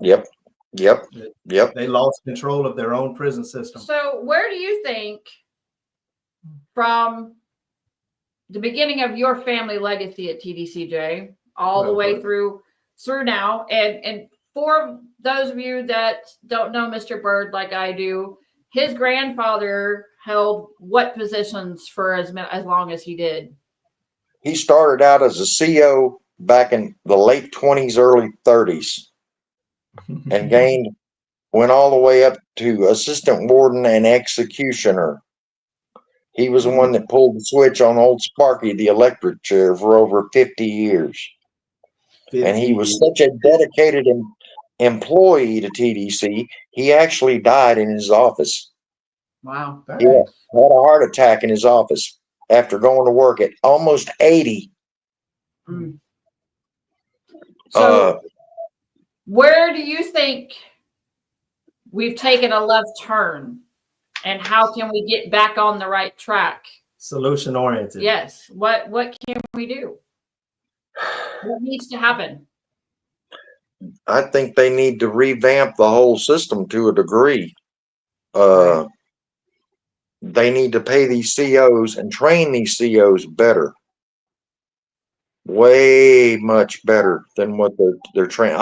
Yep. They lost control of their own prison system. So where do you think, from the beginning of your family legacy at TDCJ all the way through now, and for those of you that don't know Mr. Bird like I do, his grandfather held what positions for as long as he did? He started out as a CO back in the late 20s, early 30s, and went all the way up to assistant warden and executioner. He was the one that pulled the switch on old Sparky, the electric chair, for over 50 years. And he was such a dedicated employee to TDC, he actually died in his office. Wow. Yeah, had a heart attack in his office after going to work at almost 80. So where do you think we've taken a left turn, and how can we get back on the right track? Solution oriented. Yes. What can we do? What needs to happen? I think they need to revamp the whole system to a degree. They need to pay these COs and train these COs better. Way much better than what they're training.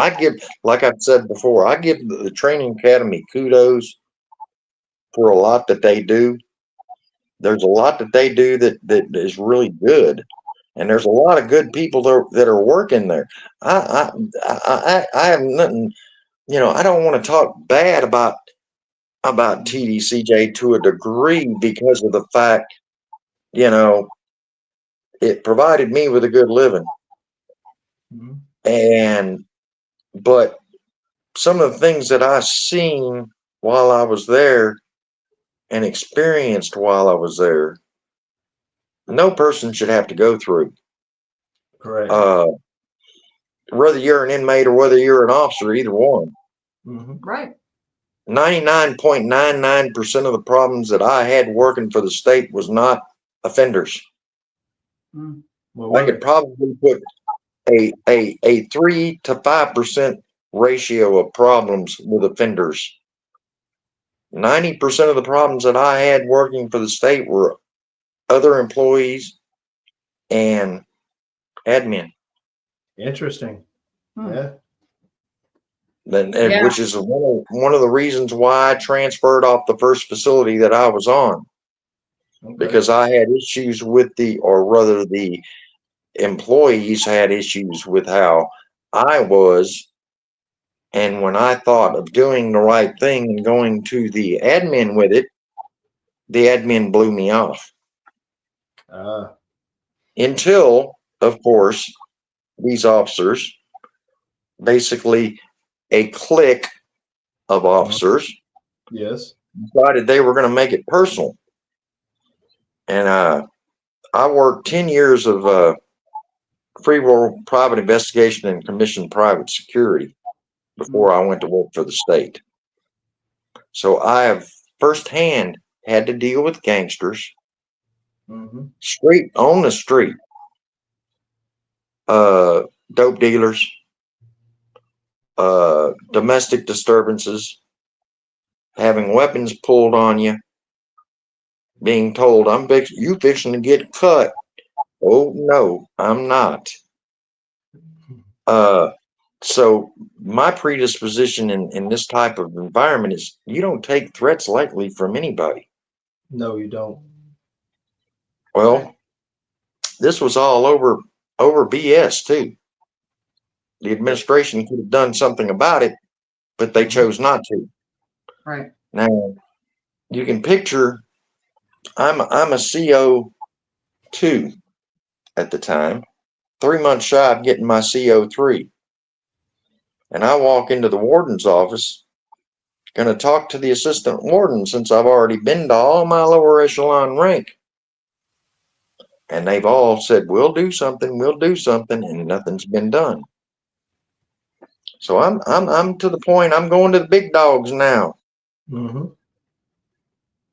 Like I've said before, I give the training academy kudos for a lot that they do. There's a lot that they do that is really good, and there's a lot of good people that are working there. I have nothing, I don't want to talk bad about TDCJ to a degree, because of the fact, it provided me with a good living. But some of the things that I seen while I was there and experienced while I was there, no person should have to go through. Correct. Whether you're an inmate or whether you're an officer, either one. Right. 99.99% of the problems that I had working for the state was not offenders. I could probably put a 3 to 5% ratio of problems with offenders. 90% of the problems that I had working for the state were other employees and admin. Interesting. Yeah. Which is one of the reasons why I transferred off the first facility that I was on, because I had issues with the employees had issues with how I was. And when I thought of doing the right thing and going to the admin with it, the admin blew me off. Until, of course, these officers, basically a clique of officers, decided they were going to make it personal. And I worked 10 years of free world private investigation and commissioned private security before I went to work for the state. So I have firsthand had to deal with gangsters, street on the street, dope dealers, domestic disturbances, having weapons pulled on you, being told you fixing to get cut. Oh no, I'm not. So my predisposition in this type of environment is you don't take threats lightly from anybody. No, you don't. Well, this was all over BS too. The administration could have done something about it, but they chose not to. Right. Now you can picture I'm a CO2 at the time, 3 months shy of getting my CO3. And I walk into the warden's office, going to talk to the assistant warden since I've already been to all my lower echelon rank. And they've all said, we'll do something, and nothing's been done. So I'm to the point, I'm going to the big dogs now.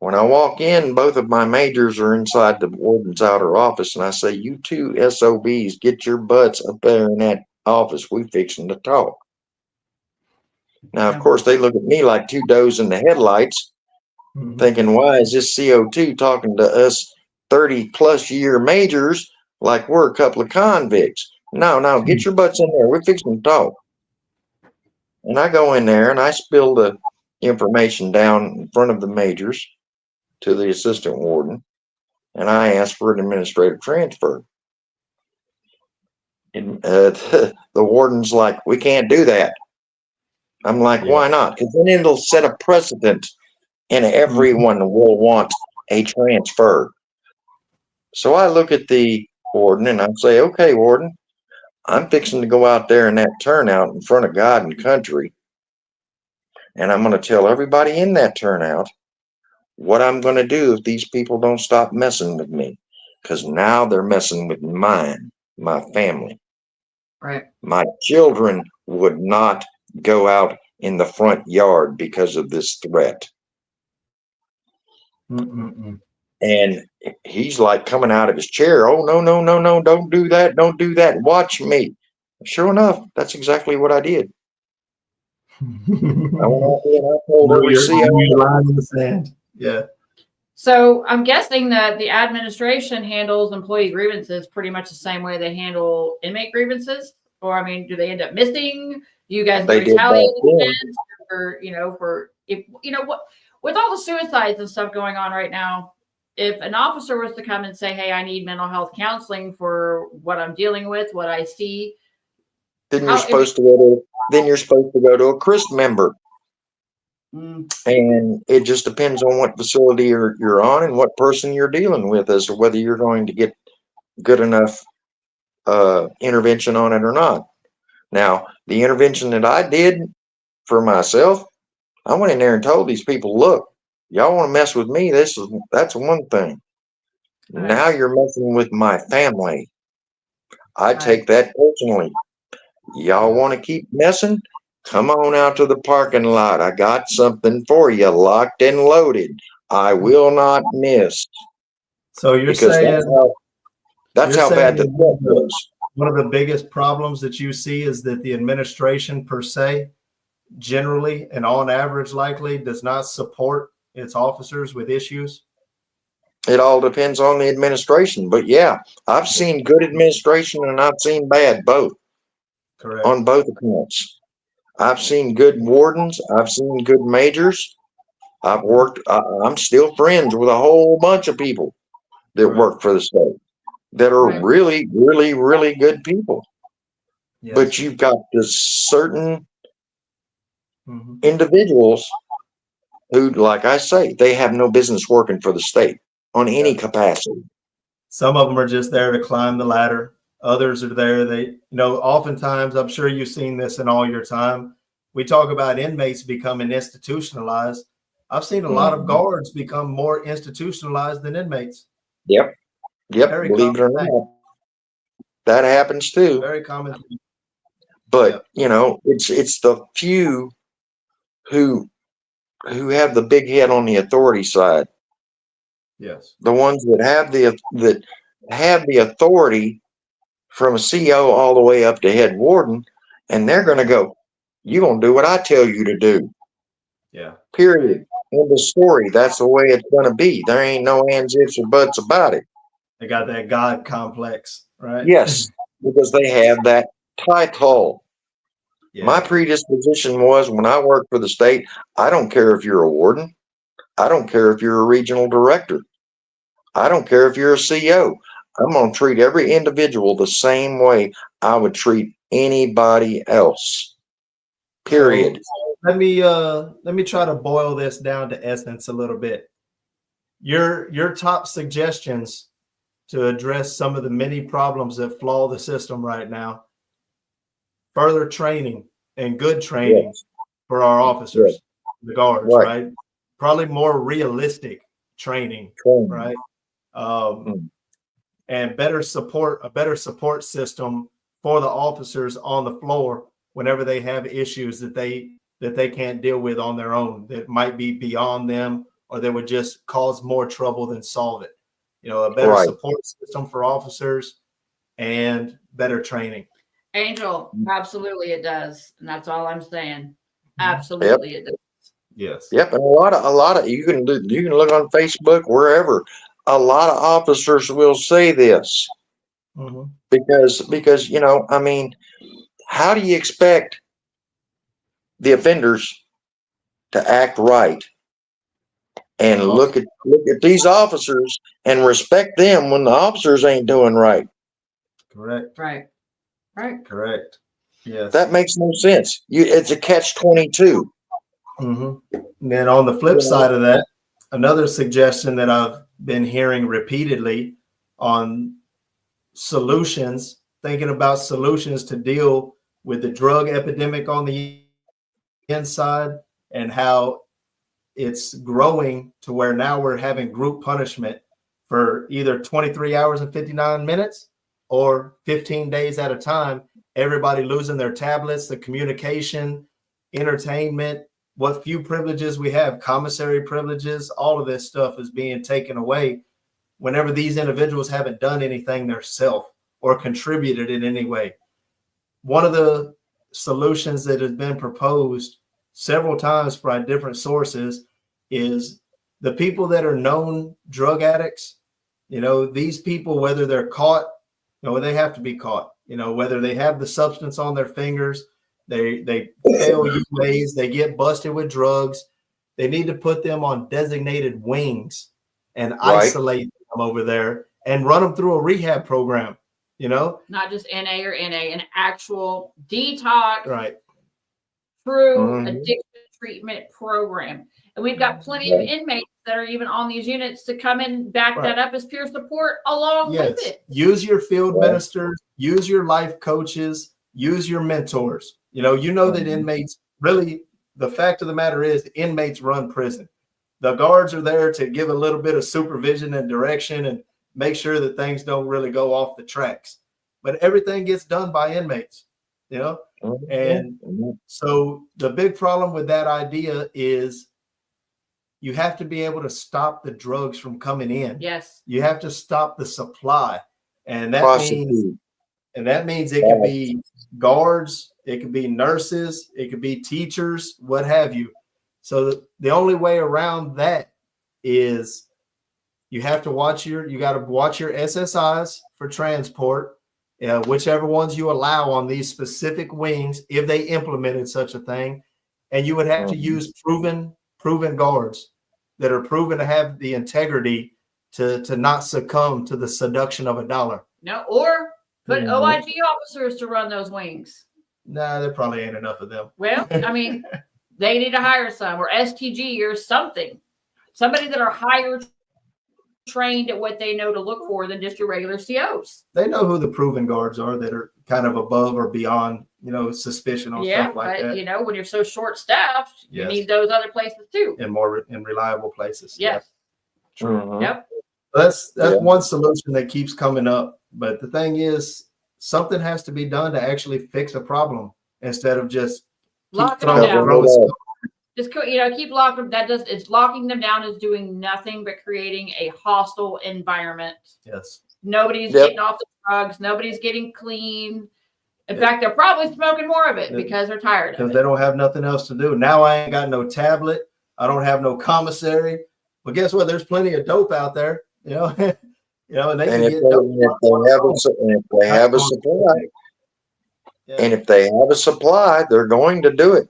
When I walk in, both of my majors are inside the warden's outer office, and I say, you two SOBs, get your butts up there in that office. We fixing to talk. Now, of course, they look at me like two does in the headlights, thinking, why is this CO2 talking to us 30-plus year majors like we're a couple of convicts? No, get your butts in there. We're fixing to talk. And I go in there and I spill the information down in front of the majors to the assistant warden, and I ask for an administrative transfer. And the warden's like, we can't do that. I'm like, why not? Because then it'll set a precedent and everyone will want a transfer. So I look at the warden and I say, okay, warden, I'm fixing to go out there in that turnout in front of God and country. And I'm going to tell everybody in that turnout what I'm going to do if these people don't stop messing with me. Because now they're messing with my family. Right. My children would not go out in the front yard because of this threat. And he's like coming out of his chair. Oh, no, don't do that. Watch me. Sure enough, that's exactly what I did. I went out there and I told every CO. Line in the sand. Yeah. So I'm guessing that the administration handles employee grievances pretty much the same way they handle inmate grievances. Or, I mean, do they end up missing? Do you guys retaliate against? Or, for if what with all the suicides and stuff going on right now, if an officer was to come and say, hey, I need mental health counseling for what I'm dealing with, what I see, then you're supposed to go to a CRISP member. And it just depends on what facility you're on and what person you're dealing with as to whether you're going to get good enough intervention on it or not. Now, the intervention that I did for myself, I went in there and told these people, look, y'all want to mess with me, that's one thing. Right. Now you're messing with my family. I take that personally. Y'all want to keep messing? Come on out to the parking lot. I got something for you, locked and loaded. I will not miss. So you're saying that's how bad the threat was. One of the biggest problems that you see is that the administration per se, generally and on average likely, does not support its officers with issues? It all depends on the administration. But yeah, I've seen good administration and I've seen bad, both. Correct. On both accounts. I've seen good wardens. I've seen good majors. I'm still friends with a whole bunch of people that work for the state that are really, really, really good people. Yes. But you've got this certain individuals who, like I say, they have no business working for the state on any capacity. Some of them are just there to climb the ladder. Others are there. Oftentimes, I'm sure you've seen this in all your time. We talk about inmates becoming institutionalized. I've seen a lot of guards become more institutionalized than inmates. Yep. Believe it or not, that happens too. Very common. But it's the few who who have the big head on the authority side, Yes. the ones that have the authority from a CO all the way up to head warden, and they're going to go, "You're going to do what I tell you to do." Yeah. Period. End of story. That's the way it's going to be. There ain't no ands, ifs, or buts about it. They got that God complex, right? Yes, because they have that title. Yeah. My predisposition was when I worked for the state, I don't care if you're a warden. I don't care if you're a regional director. I don't care if you're a CO. I'm going to treat every individual the same way I would treat anybody else. Period. So let me try to boil this down to essence a little bit. Your top suggestions to address some of the many problems that flaw the system right now: further training and good training for our officers, the guards, right? Probably more realistic training. Right? And a better support system for the officers on the floor whenever they have issues that they can't deal with on their own, that might be beyond them, or that would just cause more trouble than solve it. A better support system for officers and better training. Angel, absolutely it does. And that's all I'm saying. Absolutely it does. Yes. Yep. And a lot of you can look on Facebook, wherever. A lot of officers will say this because I mean, how do you expect the offenders to act right and look at these officers and respect them when the officers ain't doing right? Correct. Right. Correct. Yes. That makes no sense. It's a catch-22. And then on the flip side of that, another suggestion that I've been hearing repeatedly on solutions, thinking about solutions to deal with the drug epidemic on the inside, and how it's growing to where now we're having group punishment for either 23 hours and 59 minutes or 15 days at a time. Everybody losing their tablets, the communication, entertainment, what few privileges we have, commissary privileges, all of this stuff is being taken away whenever these individuals haven't done anything themselves or contributed in any way. One of the solutions that has been proposed several times by different sources is the people that are known drug addicts. These people, whether they're caught, they have to be caught, whether they have the substance on their fingers, they fail UAs, they get busted with drugs, they need to put them on designated wings and isolate them over there and run them through a rehab program, not just NA or NA, an actual detox, true addiction treatment program. And we've got plenty of inmates that are even on these units to come and back that up as peer support along with it. Use your field ministers, use your life coaches, use your mentors. That inmates, really, the fact of the matter is inmates run prison. The guards are there to give a little bit of supervision and direction and make sure that things don't really go off the tracks. But everything gets done by inmates, And so the big problem with that idea is you have to be able to stop the drugs from coming in. Yes. You have to stop the supply. And that means it could be guards, it could be nurses, it could be teachers, what have you. So the only way around that is you got to watch your SSIs for transport, whichever ones you allow on these specific wings, if they implemented such a thing. And you would have to use proven guards that are proven to have the integrity to not succumb to the seduction of $1. No, or put OIG officers to run those wings. Nah, there probably ain't enough of them. Well, I mean, they need to hire some, or STG or something. Somebody that are higher trained at what they know to look for than just your regular COs. They know who the proven guards are that are kind of above or beyond, suspicion on stuff like that. Yeah, but when you're so short-staffed, you need those other places too. And more in reliable places. Yes. True. Yep. That's one solution that keeps coming up. But the thing is, something has to be done to actually fix a problem instead of just locking them down. just keep locking them. It's locking them down is doing nothing but creating a hostile environment. Yes. Nobody's getting off the drugs. Nobody's getting clean. In fact, they're probably smoking more of it because they're tired. Because they don't have nothing else to do. Now I ain't got no tablet. I don't have no commissary. But guess what? There's plenty of dope out there. And they can get dope. If they have a supply, and if they have a supply, they're going to do it.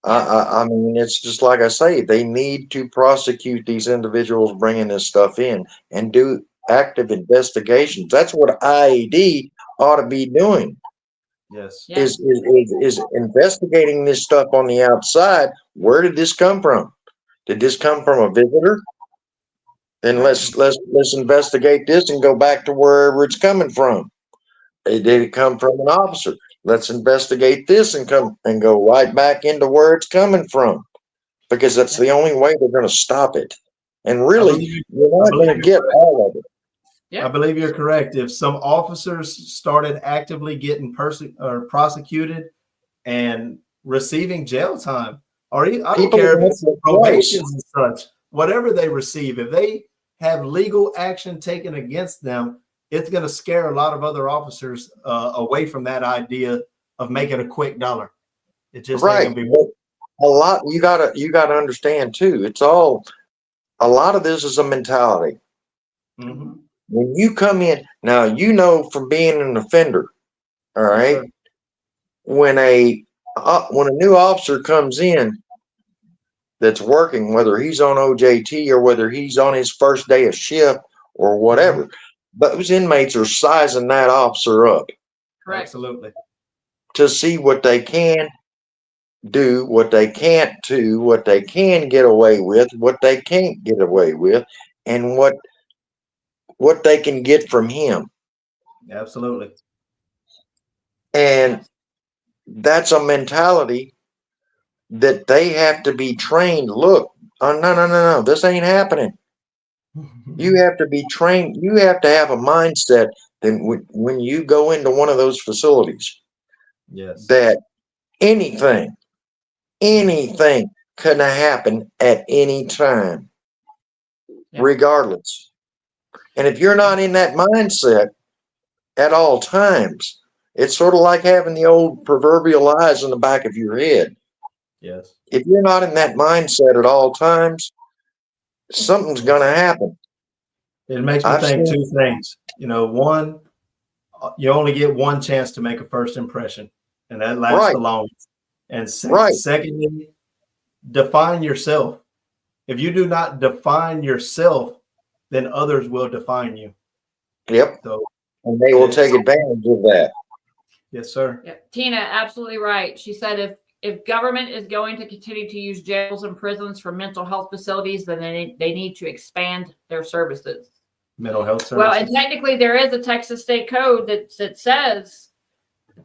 I mean, it's just like I say, they need to prosecute these individuals bringing this stuff in and do active investigations. That's what IAD ought to be doing. Yes. Is investigating this stuff on the outside. Where did this come from? Did this come from a visitor? Then let's investigate this and go back to wherever it's coming from. Did it come from an officer? Let's investigate this and go right back into where it's coming from, because that's the only way they're going to stop it. And really, you're not going to get all of it. I believe you're correct. If some officers started actively getting prosecuted and receiving jail time, or I don't care if it's probations and such, whatever they receive, if they have legal action taken against them, it's going to scare a lot of other officers away from that idea of making a quick dollar. It just ain't gonna be a lot. You gotta understand too. It's all, a lot of this is a mentality. Mm-hmm. When you come in now, from being an offender, all right. Yes, when a new officer comes in that's working, whether he's on OJT or whether he's on his first day of shift or whatever, those inmates are sizing that officer up. Correct. Absolutely. To see what they can do, what they can't do, what they can get away with, what they can't get away with, and what they can get from him. Absolutely. And that's a mentality that they have to be trained. Look, no, this ain't happening. You have to be trained. You have to have a mindset that when you go into one of those facilities, that anything can happen at any time, regardless. And if you're not in that mindset at all times, it's sort of like having the old proverbial eyes in the back of your head. Yes. If you're not in that mindset at all times, something's going to happen. It makes me think two things. One, you only get one chance to make a first impression, and that lasts the longest. And secondly, define yourself. If you do not define yourself, then others will define you. Yep. So, and they will take advantage of that. Yes, sir. Yeah. Tina, absolutely right. She said if government is going to continue to use jails and prisons for mental health facilities, then they need to expand their services. Mental health services. Well, and technically there is a Texas state code that says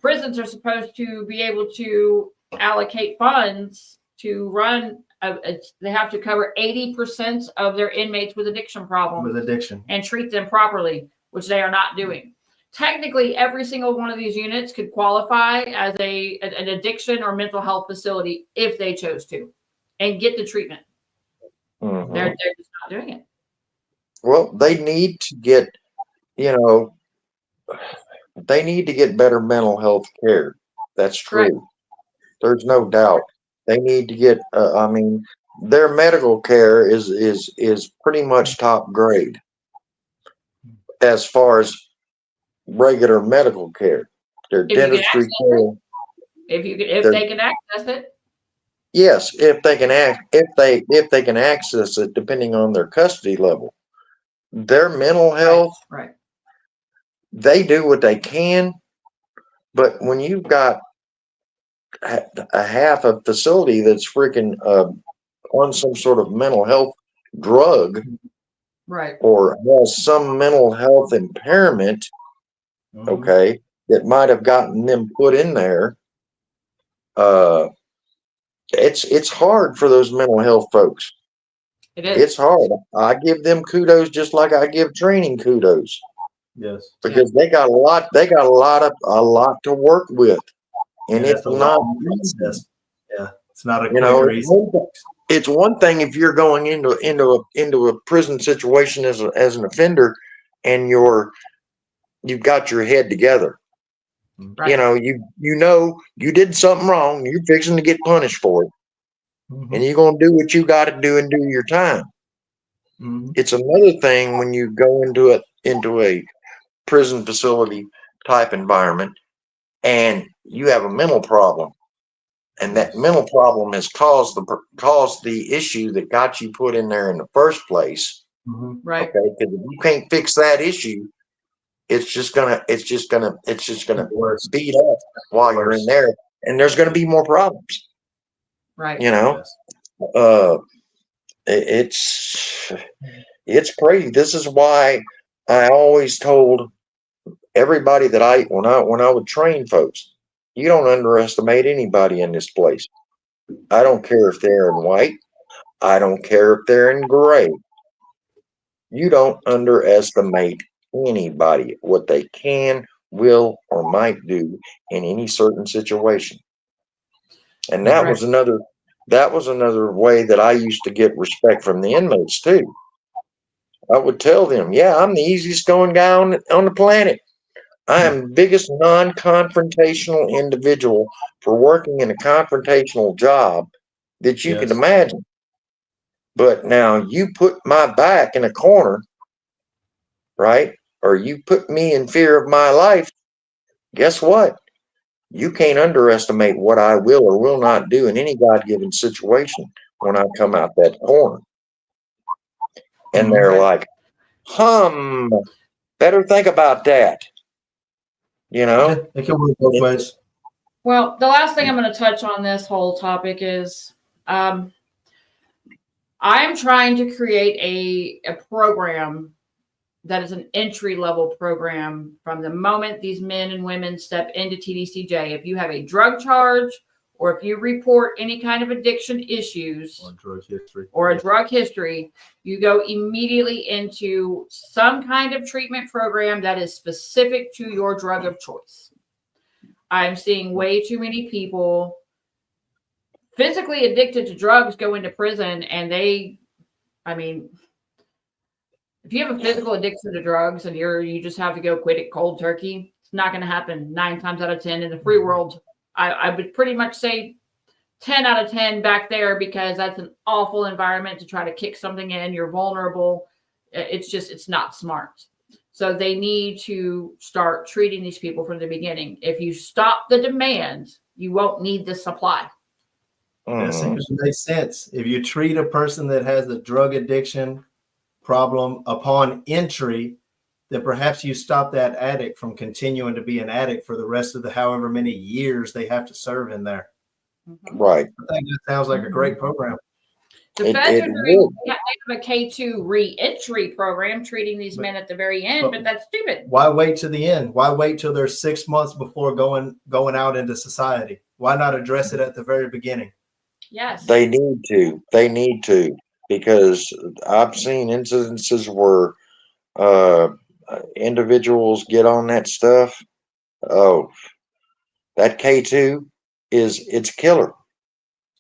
prisons are supposed to be able to allocate funds to run. They have to cover 80% of their inmates with addiction problems. With addiction. And treat them properly, which they are not doing. Technically, every single one of these units could qualify as an addiction or mental health facility if they chose to, and get the treatment. Mm-hmm. They're just not doing it. Well, they need to get, they need to get better mental health care. That's true. Correct. There's no doubt. They need to get. Their medical care is pretty much top grade as far as regular medical care. Their dentistry care. If they can access it. Yes, if they can access it, depending on their custody level. Their mental health, right. They do what they can, but when you've got a half a facility that's freaking on some sort of mental health drug, right, or has some mental health impairment, okay, that might have gotten them put in there, it's hard for those mental health folks. It is. It's hard. I give them kudos just like I give training kudos. Yes. Because they got a lot to work with. And it's not process. Yeah. It's not a You quick know, or easy. it's one thing if you're going into a prison situation as an offender, and you've got your head together. Right. You know, you did something wrong. You're fixing to get punished for it, and you're gonna do what you got to do and do your time. It's another thing when you go into a prison facility type environment, and you have a mental problem, and that mental problem has caused the issue that got you put in there in the first place. Right. Okay, because if you can't fix that issue, it's just gonna beat up while you're in there, and there's gonna be more problems. Right. You know, it's crazy. This is why I always told everybody that when I would train folks, you don't underestimate anybody in this place. I don't care if they're in white. I don't care if they're in gray. You don't underestimate anybody, what they can, will, or might do in any certain situation. And that was another way that I used to get respect from the inmates too. I would tell them, yeah, I'm the easiest going guy on the planet. I am the biggest non-confrontational individual for working in a confrontational job that you can imagine. But now you put my back in a corner, right? Or you put me in fear of my life. Guess what? You can't underestimate what I will or will not do in any God-given situation when I come out that corner. And they're like, better think about that. You know? It can work both ways. Well, the last thing I'm going to touch on this whole topic is I'm trying to create a program that is an entry-level program from the moment these men and women step into TDCJ. If you have a drug charge, or if you report any kind of addiction issues or a drug history, you go immediately into some kind of treatment program that is specific to your drug of choice. I'm seeing way too many people physically addicted to drugs go into prison, and if you have a physical addiction to drugs and you just have to go quit it cold turkey, it's not going to happen 9 times out of 10 in the free world. I would pretty much say 10 out of 10 back there, because that's an awful environment to try to kick something in. You're vulnerable. It's not smart. So they need to start treating these people from the beginning. If you stop the demand, you won't need the supply. That seems to make sense. If you treat a person that has a drug addiction problem upon entry, that perhaps you stop that addict from continuing to be an addict for the rest of the however many years they have to serve in there. Right. I think that sounds like a great program. The feds are doing a K2 re-entry program, treating these men at the very end, but that's stupid. Why wait to the end? Why wait till they're 6 months before going out into society? Why not address it at the very beginning? Yes. They need to. They need to, because I've seen incidences where individuals get on that stuff. Oh, that K2 it's killer.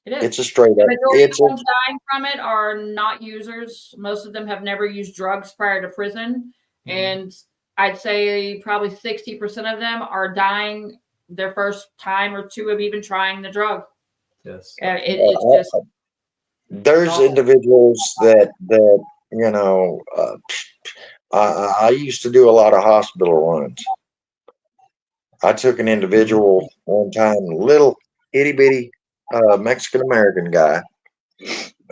It is. It's a straight up. The majority of the ones dying from it are not users. Most of them have never used drugs prior to prison. And I'd say probably 60% of them are dying their first time or two of even trying the drug. Yes. There's individuals that you know. I used to do a lot of hospital runs. I took an individual one time, little itty bitty Mexican American guy.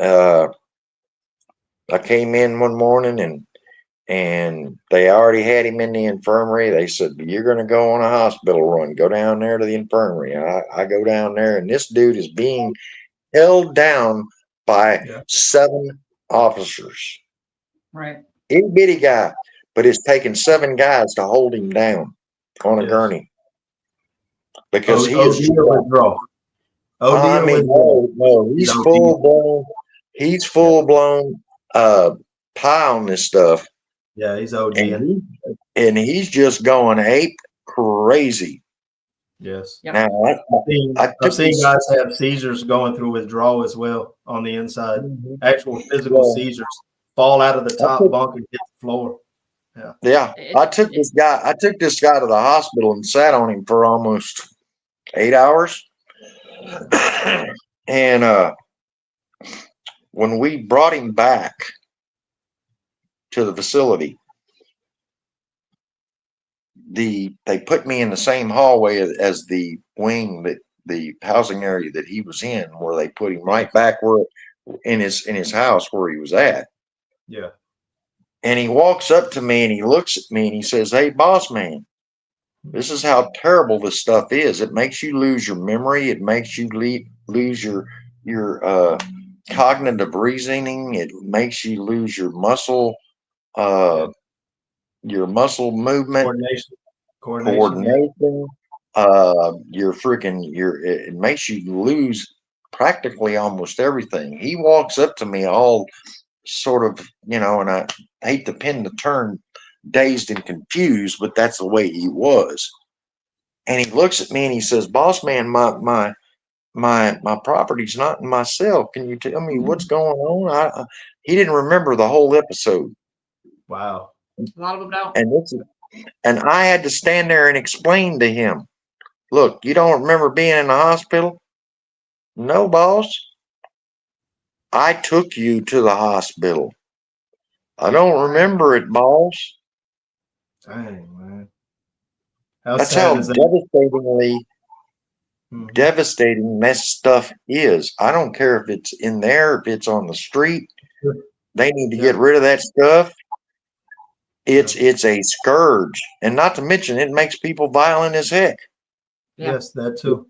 I came in one morning and they already had him in the infirmary. They said, "You're going to go on a hospital run. Go down there to the infirmary." I go down there, and this dude is being held down by 7 officers. Right. Itty bitty guy, but it's taken 7 guys to hold him down on a gurney, because he is. No, he's full blown. He's full blown pie on this stuff. Yeah, he's OD, and he's just going ape crazy. Yes. Yep. Now, I've took seen this. guys have seizures going through withdrawal as well on the inside. Actual physical Well, seizures, fall out of the I top took, bunk and hit the floor. Yeah. yeah, It, I took this guy. I took this guy to the hospital and sat on him for almost 8 hours. And when we brought him back to the facility, they put me in the same hallway as the wing that the housing area that he was in, where they put him right back where in his house where he was at. Yeah. And he walks up to me and he looks at me and he says, "Hey, boss man, this is how terrible this stuff is. It makes you lose your memory. It makes you lose your cognitive reasoning. It makes you lose Yeah. your muscle movement, Coordination. Yeah. coordination. It makes you lose practically almost everything." He walks up to me all sort of, and I hate to pin the term dazed and confused, but that's the way he was. And he looks at me and he says, "Boss man, my property's not in my cell. Can you tell me what's going on?" He didn't remember the whole episode. Wow. a lot of them don't. And I had to stand there and explain to him, "Look, you don't remember being in the hospital?" "No, boss. I took you to the hospital." "I don't remember it, boss." Dang, man. How That's sad how is that? devastating this stuff is. I don't care if it's in there, if it's on the street. They need to get rid of that stuff. It's a scourge, and not to mention it makes people violent as heck. Yeah. Yes, that too.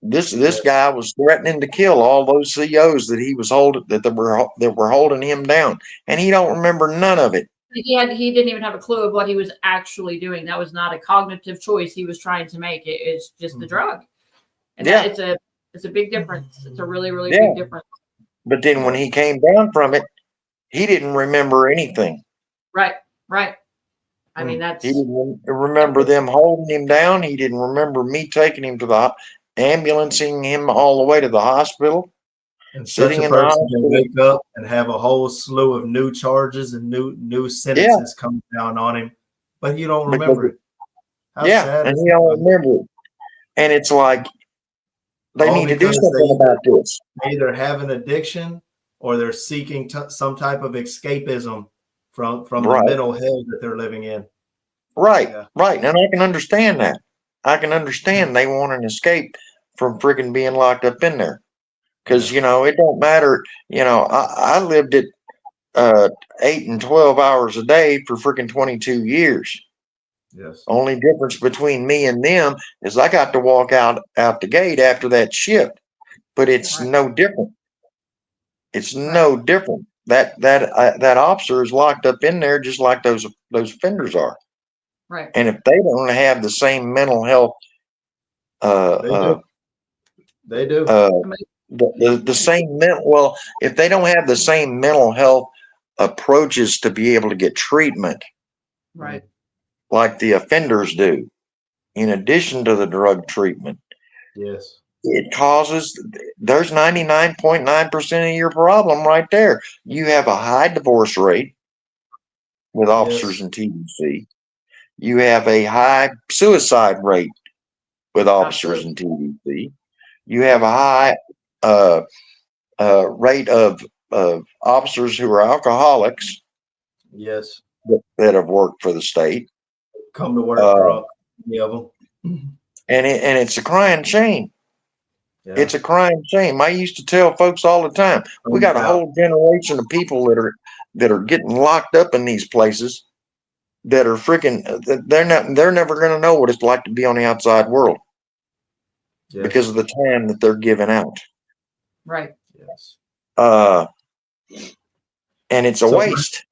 This guy was threatening to kill all those COs that he was holding that were holding him down, and he don't remember none of it. He didn't even have a clue of what he was actually doing. That was not a cognitive choice he was trying to make. It's just the drug, and Yeah. it's a big difference. It's a really Yeah. big difference. But then when he came down from it, he didn't remember anything. Right. I mean, He didn't remember them holding him down. He didn't remember me taking him to the ambulancing him all the way to the hospital. And such a person can wake up and have a whole slew of new charges and new sentences come down on him, but you don't remember it. How sad and is he don't remember it. And it's like they all need to do because something about this. They either have an addiction or they're seeking some type of escapism from the mental hell that they're living in. Right. And I can understand that. I can understand they want an escape from freaking being locked up in there. Because, it don't matter. I lived it 8 and 12 hours a day for freaking 22 years. Yes. Only difference between me and them is I got to walk out the gate after that shift. But it's no different. It's no different. That officer is locked up in there just like those offenders are. Right. And if they don't have the same mental health, they do. The same mental. Well, if they don't have the same mental health approaches to be able to get treatment, right, like the offenders do, in addition to the drug treatment, yes, it causes. There's 99.9% of your problem right there. You have a high divorce rate with officers in TDC. You have a high suicide rate with officers in TDC. You have a high rate of officers who are alcoholics. Yes, that have worked for the state. Come to work drunk, many of them. And it's a crying shame. Yeah. It's a crying shame. I used to tell folks all the time, we got a whole generation of people that are getting locked up in these places that are freaking. They're never going to know what it's like to be on the outside world because of the time that they're giving out. Right. Yes. And it's a waste.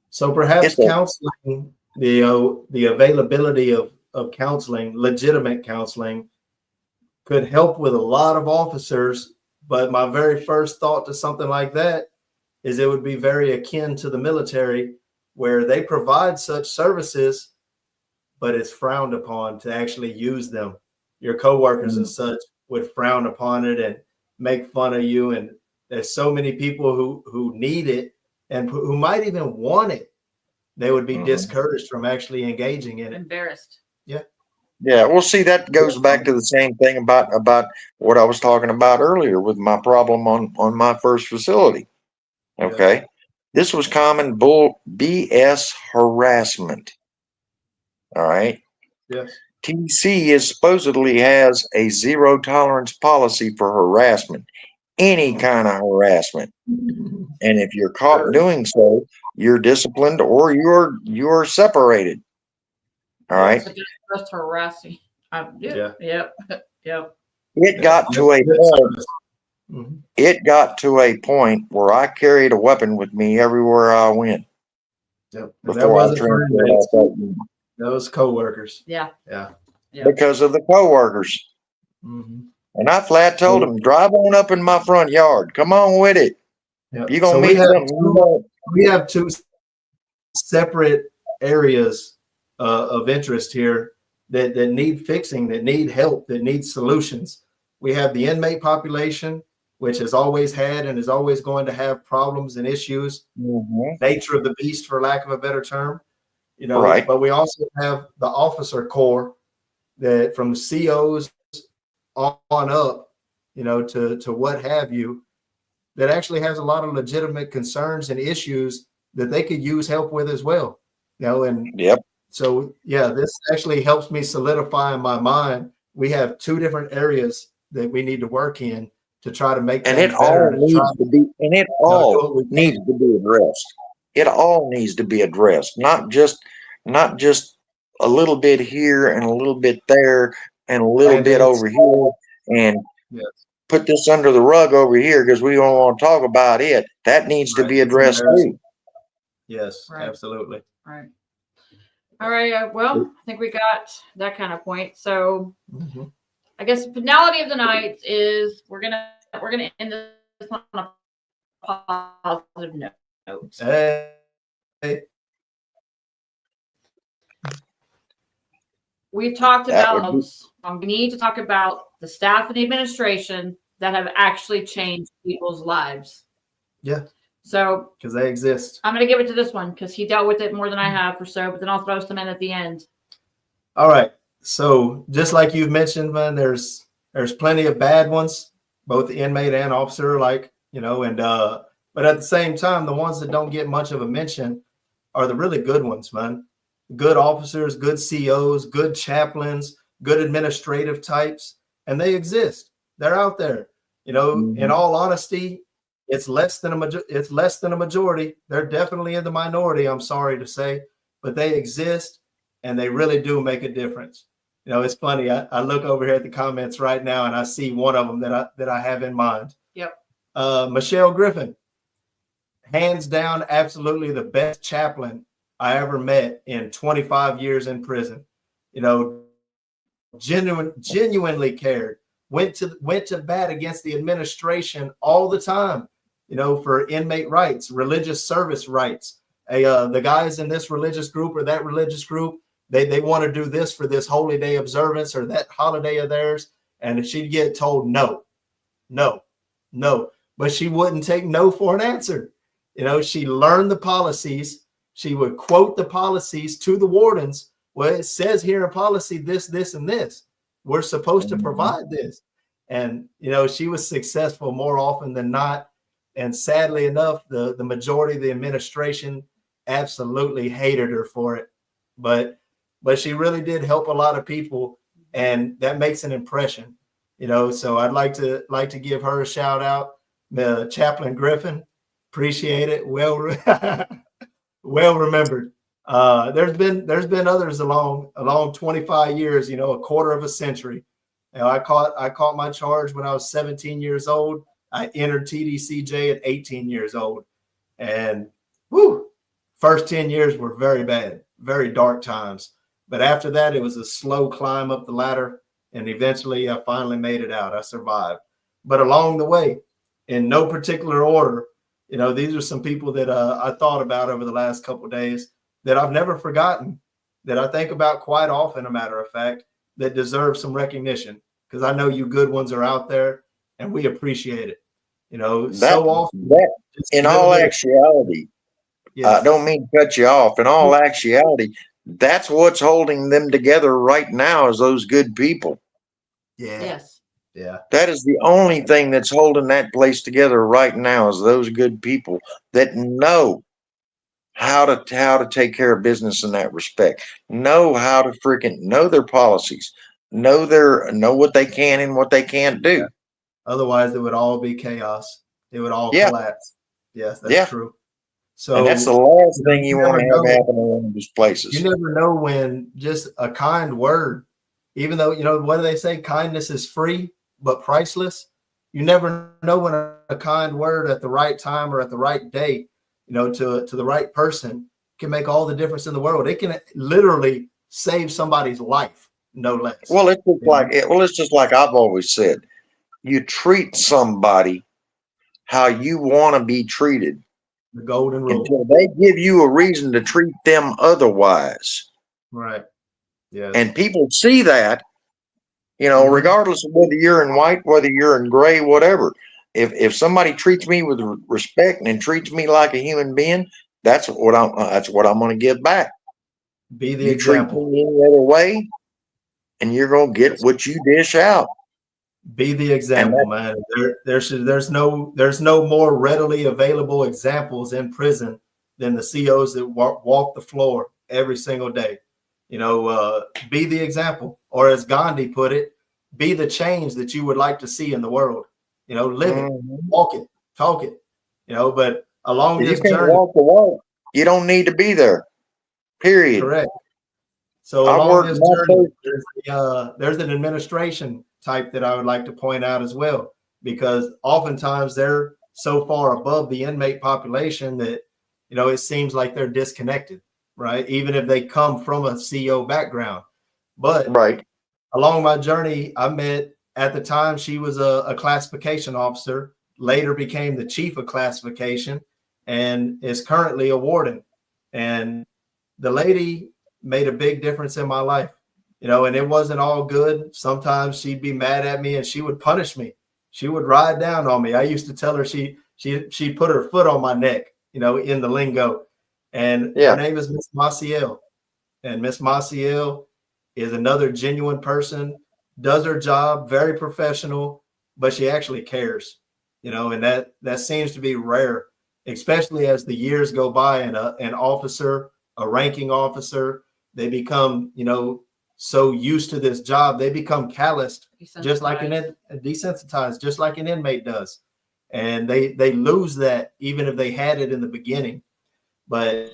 So perhaps counseling, the availability of counseling, legitimate counseling, could help with a lot of officers. But my very first thought to something like that is it would be very akin to the military, where they provide such services, but it's frowned upon to actually use them. your coworkers and such would frown upon it and make fun of you. And there's so many people who need it and who might even want it. They would be discouraged from actually engaging in it. Embarrassed. Yeah. Yeah. Well, see, that goes back to the same thing about what I was talking about earlier with my problem on my first facility. Okay. Yeah. This was common bull BS harassment. All right. Yes. TC supposedly has a zero tolerance policy for harassment, any kind of harassment. And if you're caught doing so, you're disciplined or you're separated. All right. So just harassing. Yeah. Yep. Yep. It got to a point. It got to a point where I carried a weapon with me everywhere I went. Yep. Before I transferred off that. Those coworkers. Yeah. Yeah. Because of the coworkers. And I flat told them, drive on up in my front yard. Come on with it. Yep. You're gonna So meet something. We have two separate areas of interest here that need fixing, that need help, that need solutions. We have the inmate population, which has always had and is always going to have problems and issues. Nature of the beast, for lack of a better term. You know, right. But we also have the officer corps that from COs on up, you know, to what have you, that actually has a lot of legitimate concerns and issues that they could use help with as well. You know, and so yeah, this actually helps me solidify in my mind. We have two different areas that we need to work in to try to make and things it better. All needs to be, and it all needs to be addressed. It all needs to be addressed, not just a little bit here and a little bit there and a little bit over here and put this under the rug over here because we don't want to talk about it. That needs to be addressed too. Yes, absolutely. Right. All right. Well, I think we got that kind of point. So I guess the finality of the night is we're gonna end this on a positive note. Hey. We've talked about, we need to talk about the staff and the administration that have actually changed people's lives. Yeah. So, because they exist. I'm going to give it to this one because he dealt with it more than I have or so, but then I'll throw some in at the end. All right. So just like you've mentioned, man, there's plenty of bad ones, both inmate and officer, like, you know, and but at the same time, the ones that don't get much of a mention are the really good ones, man. Good officers, good COs, good chaplains, good administrative types, and they exist. They're out there. You know, in all honesty, it's less than a majority. They're definitely in the minority, I'm sorry to say, but they exist and they really do make a difference. You know, it's funny. I look over here at the comments right now and I see one of them that I have in mind. Yep. Michelle Griffin, hands down, absolutely the best chaplain I ever met in 25 years in prison. You know, genuinely cared, went to bat against the administration all the time, you know, for inmate rights, religious service rights. The guys in this religious group or that religious group, they want to do this for this holy day observance or that holiday of theirs. And she'd get told no. But she wouldn't take no for an answer. You know, she learned the policies. She would quote the policies to the wardens. Well, it says here in policy, this, and this. We're supposed to provide this. And, you know, she was successful more often than not. And sadly enough, the majority of the administration absolutely hated her for it. But she really did help a lot of people. And that makes an impression, you know. So I'd like to give her a shout out. Chaplain Griffin, appreciate it. Well remembered. There's been others along 25 years, you know, a quarter of a century. You know, I caught my charge when I was 17 years old. I entered TDCJ at 18 years old, and first 10 years were very bad, very dark times. But after that, it was a slow climb up the ladder, and eventually I finally made it out. I survived. But along the way, in no particular order, you know, these are some people that I thought about over the last couple of days that I've never forgotten, that I think about quite often, a matter of fact. that deserve some recognition, because I know you good ones are out there and we appreciate it. You know, so often. In all actuality, I don't mean to cut you off. In all actuality, that's what's holding them together right now is those good people. Yeah. Yes. Yeah. That is the only thing that's holding that place together right now is those good people that know how to take care of business in that respect, know how to freaking know their policies, know what they can and what they can't do. Yeah. Otherwise, it would all be chaos. It would all Yeah. collapse. Yes, that's true. So, and that's the last thing you want to have happen in one of these places. You never know when just a kind word, even though, you know, what do they say? Kindness is free, but priceless. You never know when a kind word at the right time or at the right day, you know, to the right person can make all the difference in the world. It can literally save somebody's life, no less. Well, it's just like I've always said. You treat somebody how you want to be treated. The golden rule. Until they give you a reason to treat them otherwise. Right. Yes. And people see that, you know, regardless of whether you're in white, whether you're in gray, whatever. If somebody treats me with respect and treats me like a human being, that's what I'm going to give back. Be the example. Treat me any other way, and you're going to get what you dish out. Be the example, man. There's no more readily available examples in prison than the COs that walk the floor every single day. You know, be the example, or as Gandhi put it, be the change that you would like to see in the world. You know, live it, walk it, talk it. You know, but along this journey, walk the walk. You don't need to be there. Period. Correct. So along this journey, there's an administration type that I would like to point out as well, because oftentimes they're so far above the inmate population that, you know, it seems like they're disconnected, right? Even if they come from a CO background. But along my journey, I met, at the time, she was a classification officer, later became the chief of classification, and is currently a warden. And the lady made a big difference in my life. You know, and it wasn't all good. Sometimes she'd be mad at me and she would punish me. She would ride down on me. I used to tell her she put her foot on my neck, you know, in the lingo. And her name is Miss Maciel. And Miss Maciel is another genuine person, does her job, very professional, but she actually cares, you know, and that seems to be rare, especially as the years go by and an officer, a ranking officer, they become, you know, so used to this job, they become calloused, just like desensitized, just like an inmate does. And they lose that even if they had it in the beginning. But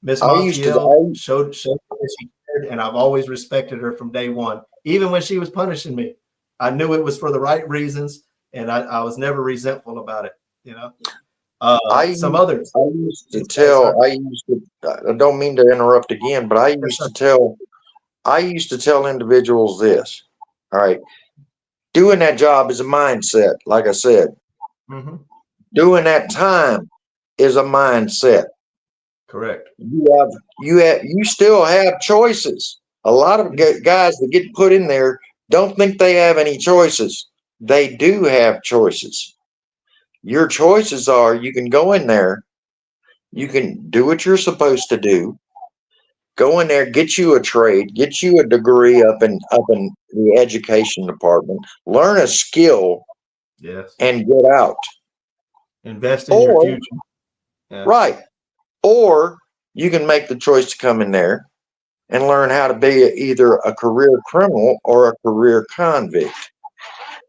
Miss Maciel showed that she cared, and I've always respected her from day one. Even when she was punishing me, I knew it was for the right reasons, and I was never resentful about it, you know. I used to tell, I don't mean to interrupt again, but I used to tell individuals this. All right. Doing that job is a mindset, like I said. Doing that time is a mindset. Correct. You still have choices. A lot of guys that get put in there don't think they have any choices. They do have choices. Your choices are, you can go in there, you can do what you're supposed to do, go in there, get you a trade, get you a degree up in the education department, learn a skill, and get out. Invest in your future. Right. Or you can make the choice to come in there and learn how to be either a career criminal or a career convict.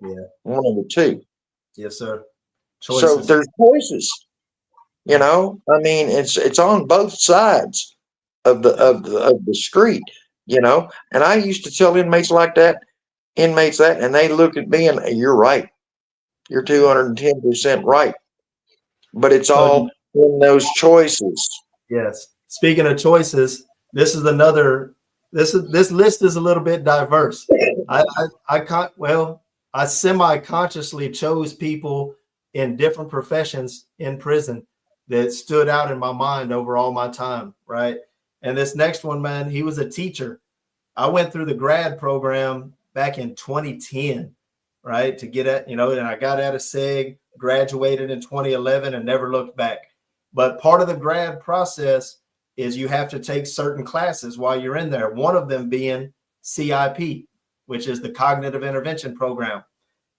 Yeah. One of the two. Yes, sir. Choices. So there's choices. You know, I mean, it's on both sides of the street, you know. And I used to tell inmates that, and they look at me and you're right. You're 210% right. But it's all in those choices. Yes. Speaking of choices, this list is a little bit diverse. I semi-consciously chose people in different professions in prison that stood out in my mind over all my time, right? And this next one, man, he was a teacher, I went through the grad program back in 2010, right? To get at, and I got out of SEG, graduated in 2011 and never looked back. But part of the grad process is you have to take certain classes while you're in there. One of them being CIP, which is the Cognitive Intervention Program.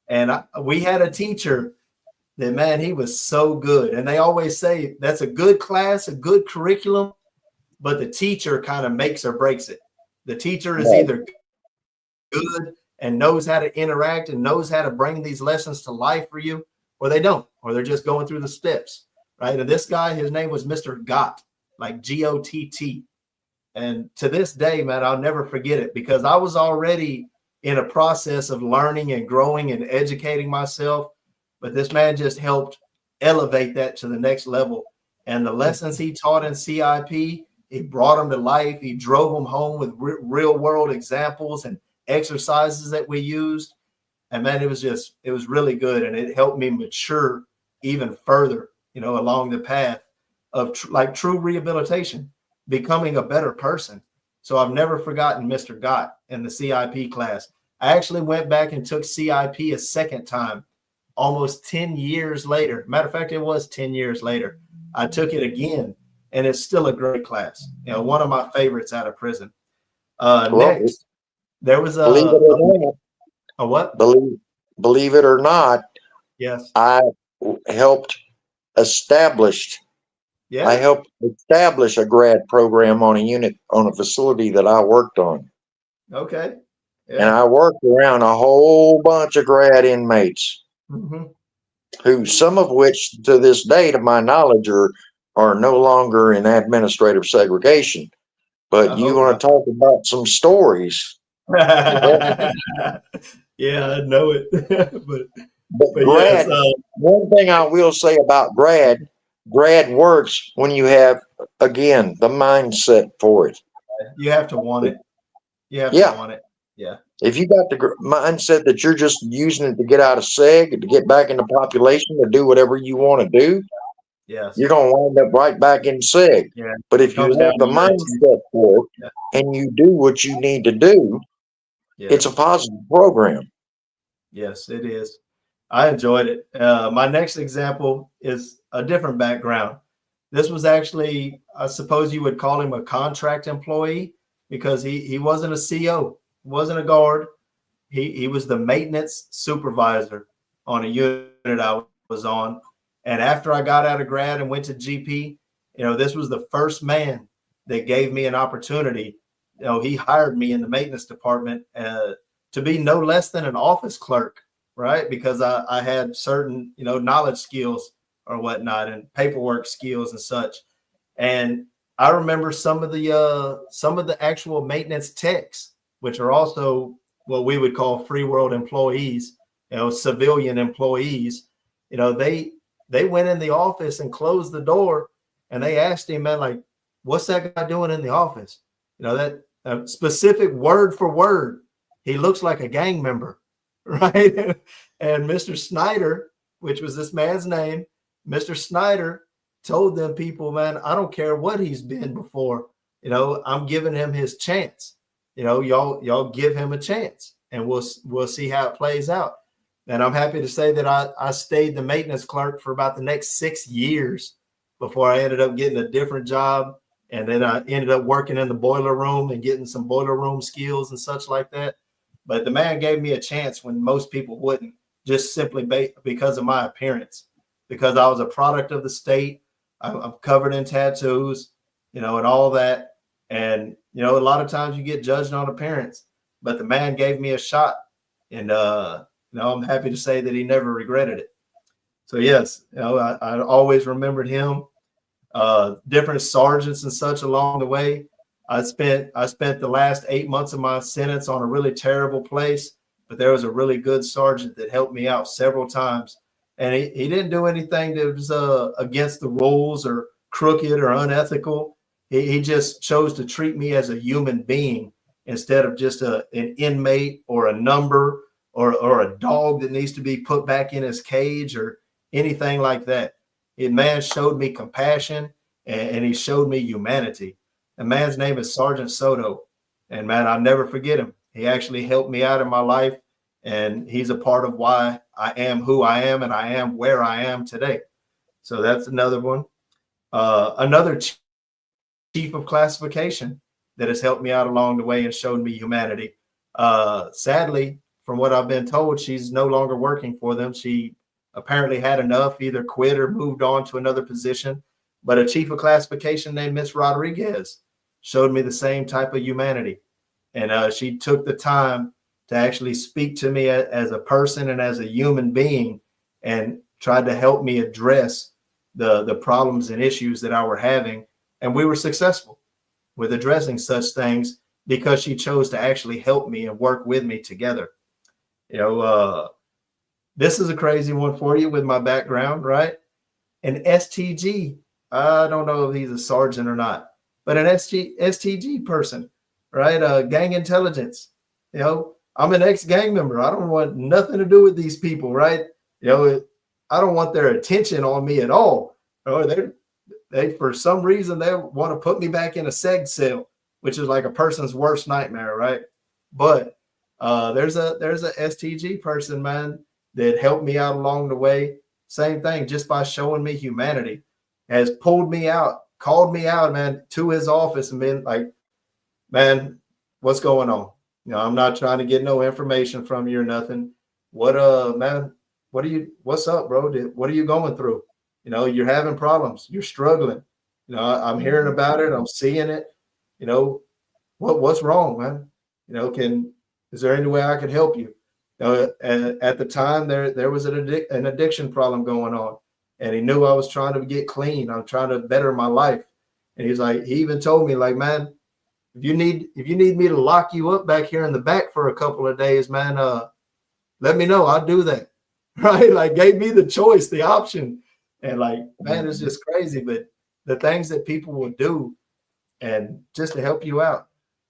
And we had a teacher that, man, he was so good. And they always say that's a good class, a good curriculum, but the teacher kind of makes or breaks it. The teacher is either good and knows how to interact and knows how to bring these lessons to life for you, or they don't, or they're just going through the steps, right? And this guy, his name was Mr. Gott, like Gott. And to this day, man, I'll never forget it, because I was already in a process of learning and growing and educating myself. But this man just helped elevate that to the next level. And the lessons he taught in CIP, he brought them to life. He drove them home with real world examples and exercises that we used. And man, it was really good. And it helped me mature even further, along the path of true rehabilitation, becoming a better person. So I've never forgotten Mr. Gott in the CIP class. I actually went back and took CIP a second time, almost 10 years later. Matter of fact, it was 10 years later. I took it again, and it's still a great class. One of my favorites out of prison. Next, there was a what? Believe it or not, yes, I helped establish a grad program on a facility that I worked on. Okay. Yeah. And I worked around a whole bunch of grad inmates, who some of which to this day, to my knowledge, are no longer in administrative segregation. But you want to talk about some stories? Yeah, I know it. but grad, yes, one thing I will say about grad works when you have, again, the mindset for it. You have to want it. You have to want it. Yeah. If you got the mindset that you're just using it to get out of SEG, to get back into population, to do whatever you want to do, yes, you're going to wind up right back in SEG. Yeah. But if you have the mindset for it and you do what you need to do, it's a positive program. Yes, it is. I enjoyed it. My next example is a different background. This was actually, I suppose you would call him a contract employee, because he wasn't a CO, wasn't a guard. He was the maintenance supervisor on a unit I was on. And after I got out of grad and went to GP, this was the first man that gave me an opportunity. He hired me in the maintenance department to be no less than an office clerk, right? Because I had certain, knowledge skills or whatnot, and paperwork skills and such. And I remember some of the actual maintenance techs, which are also what we would call free world employees, civilian employees. They went in the office and closed the door, and they asked him, man, like, what's that guy doing in the office? That specific word for word, he looks like a gang member, right? And Mr. Snyder, which was this man's name, Mr. Snyder told them people, man, I don't care what he's been before. I'm giving him his chance. Y'all give him a chance, and we'll see how it plays out. And I'm happy to say that I stayed the maintenance clerk for about the next 6 years before I ended up getting a different job. And then I ended up working in the boiler room and getting some boiler room skills and such like that. But the man gave me a chance when most people wouldn't, just simply because of my appearance, because I was a product of the state. I'm covered in tattoos, and all that. And, a lot of times you get judged on appearance, but the man gave me a shot. And, I'm happy to say that he never regretted it. So, yes, I always remembered him, different sergeants and such along the way. I spent the last 8 months of my sentence on a really terrible place, but there was a really good sergeant that helped me out several times. And he didn't do anything that was against the rules or crooked or unethical. He just chose to treat me as a human being instead of just an inmate or a number or a dog that needs to be put back in his cage or anything like that. The man showed me compassion, and he showed me humanity. The man's name is Sergeant Soto. And man, I'll never forget him. He actually helped me out in my life, and he's a part of why I am who I am and I am where I am today. So that's another one. Another chief of classification that has helped me out along the way and showed me humanity. Sadly, from what I've been told, she's no longer working for them. She apparently had enough, either quit or moved on to another position. But a chief of classification named Miss Rodriguez showed me the same type of humanity. And she took the time to actually speak to me as a person and as a human being, and tried to help me address the problems and issues that I were having. And we were successful with addressing such things because she chose to actually help me and work with me together. This is a crazy one for you with my background, right? An STG, I don't know if he's a sergeant or not, but an STG person, right? Gang intelligence. I'm an ex-gang member. I don't want nothing to do with these people, right? I don't want their attention on me at all. They for some reason they want to put me back in a seg cell, which is like a person's worst nightmare, right? But there's a STG person, man, that helped me out along the way. Same thing, just by showing me humanity, has pulled me out, called me out, man, to his office and been like, man, what's going on? I'm not trying to get no information from you or nothing. Man, what's up, bro? What are you going through? You're having problems. You're struggling. I'm hearing about it. I'm seeing it. What's wrong, man? Is there any way I could help you? At the time, there was an addiction problem going on, and he knew I was trying to get clean. I'm trying to better my life, and he even told me, like, man, if you need me to lock you up back here in the back for a couple of days, man, let me know. I'll do that. Right? Like, gave me the choice, the option, and like, man, it's just crazy. But the things that people will do, and just to help you out.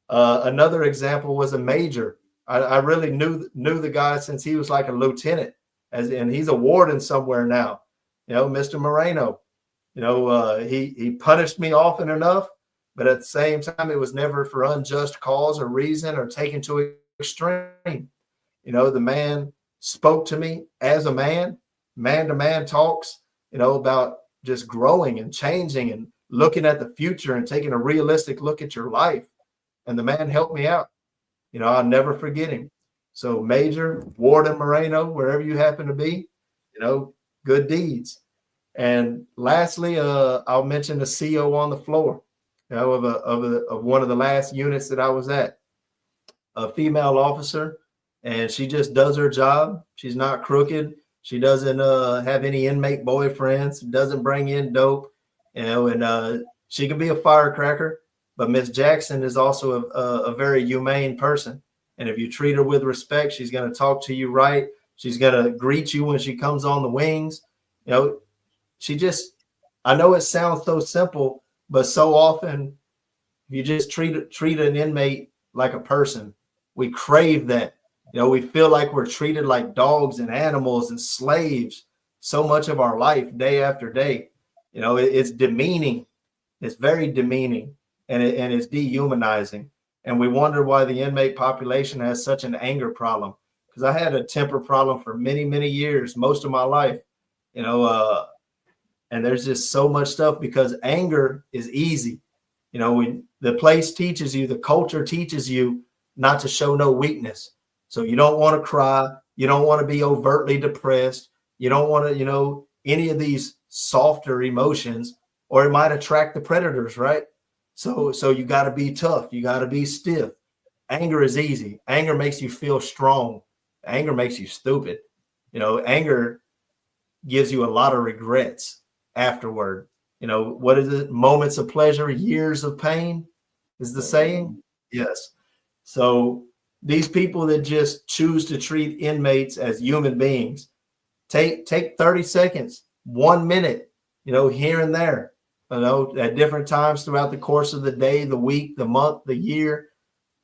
Another example was a major. I really knew the guy since he was like a lieutenant, and he's a warden somewhere now. Mr. Moreno. He punished me often enough, but at the same time, it was never for unjust cause or reason or taken to extreme. The man spoke to me as a man-to-man talks, about just growing and changing and looking at the future and taking a realistic look at your life. And the man helped me out. I'll never forget him. So Major, Warden Moreno, wherever you happen to be, good deeds. And lastly, I'll mention the CO on the floor, of one of the last units that I was at, a female officer, and she just does her job. She's not crooked. She doesn't have any inmate boyfriends, doesn't bring in dope, and she can be a firecracker. But Miss Jackson is also a very humane person. And if you treat her with respect, she's going to talk to you right. She's going to greet you when she comes on the wings. I know it sounds so simple, but so often you just treat an inmate like a person. We crave that. We feel like we're treated like dogs and animals and slaves so much of our life, day after day. It's demeaning. It's very demeaning. And it's dehumanizing. And we wonder why the inmate population has such an anger problem. Because I had a temper problem for many, many years, most of my life, and there's just so much stuff because anger is easy. When the place teaches you, the culture teaches you not to show no weakness. So you don't want to cry. You don't want to be overtly depressed. You don't want to, any of these softer emotions, or it might attract the predators, right? So you got to be tough. You got to be stiff. Anger is easy. Anger makes you feel strong. Anger makes you stupid. Anger gives you a lot of regrets afterward. What is it? Moments of pleasure, years of pain is the saying. Yes. So these people that just choose to treat inmates as human beings, take 30 seconds, 1 minute, here and there, at different times throughout the course of the day, the week, the month, the year.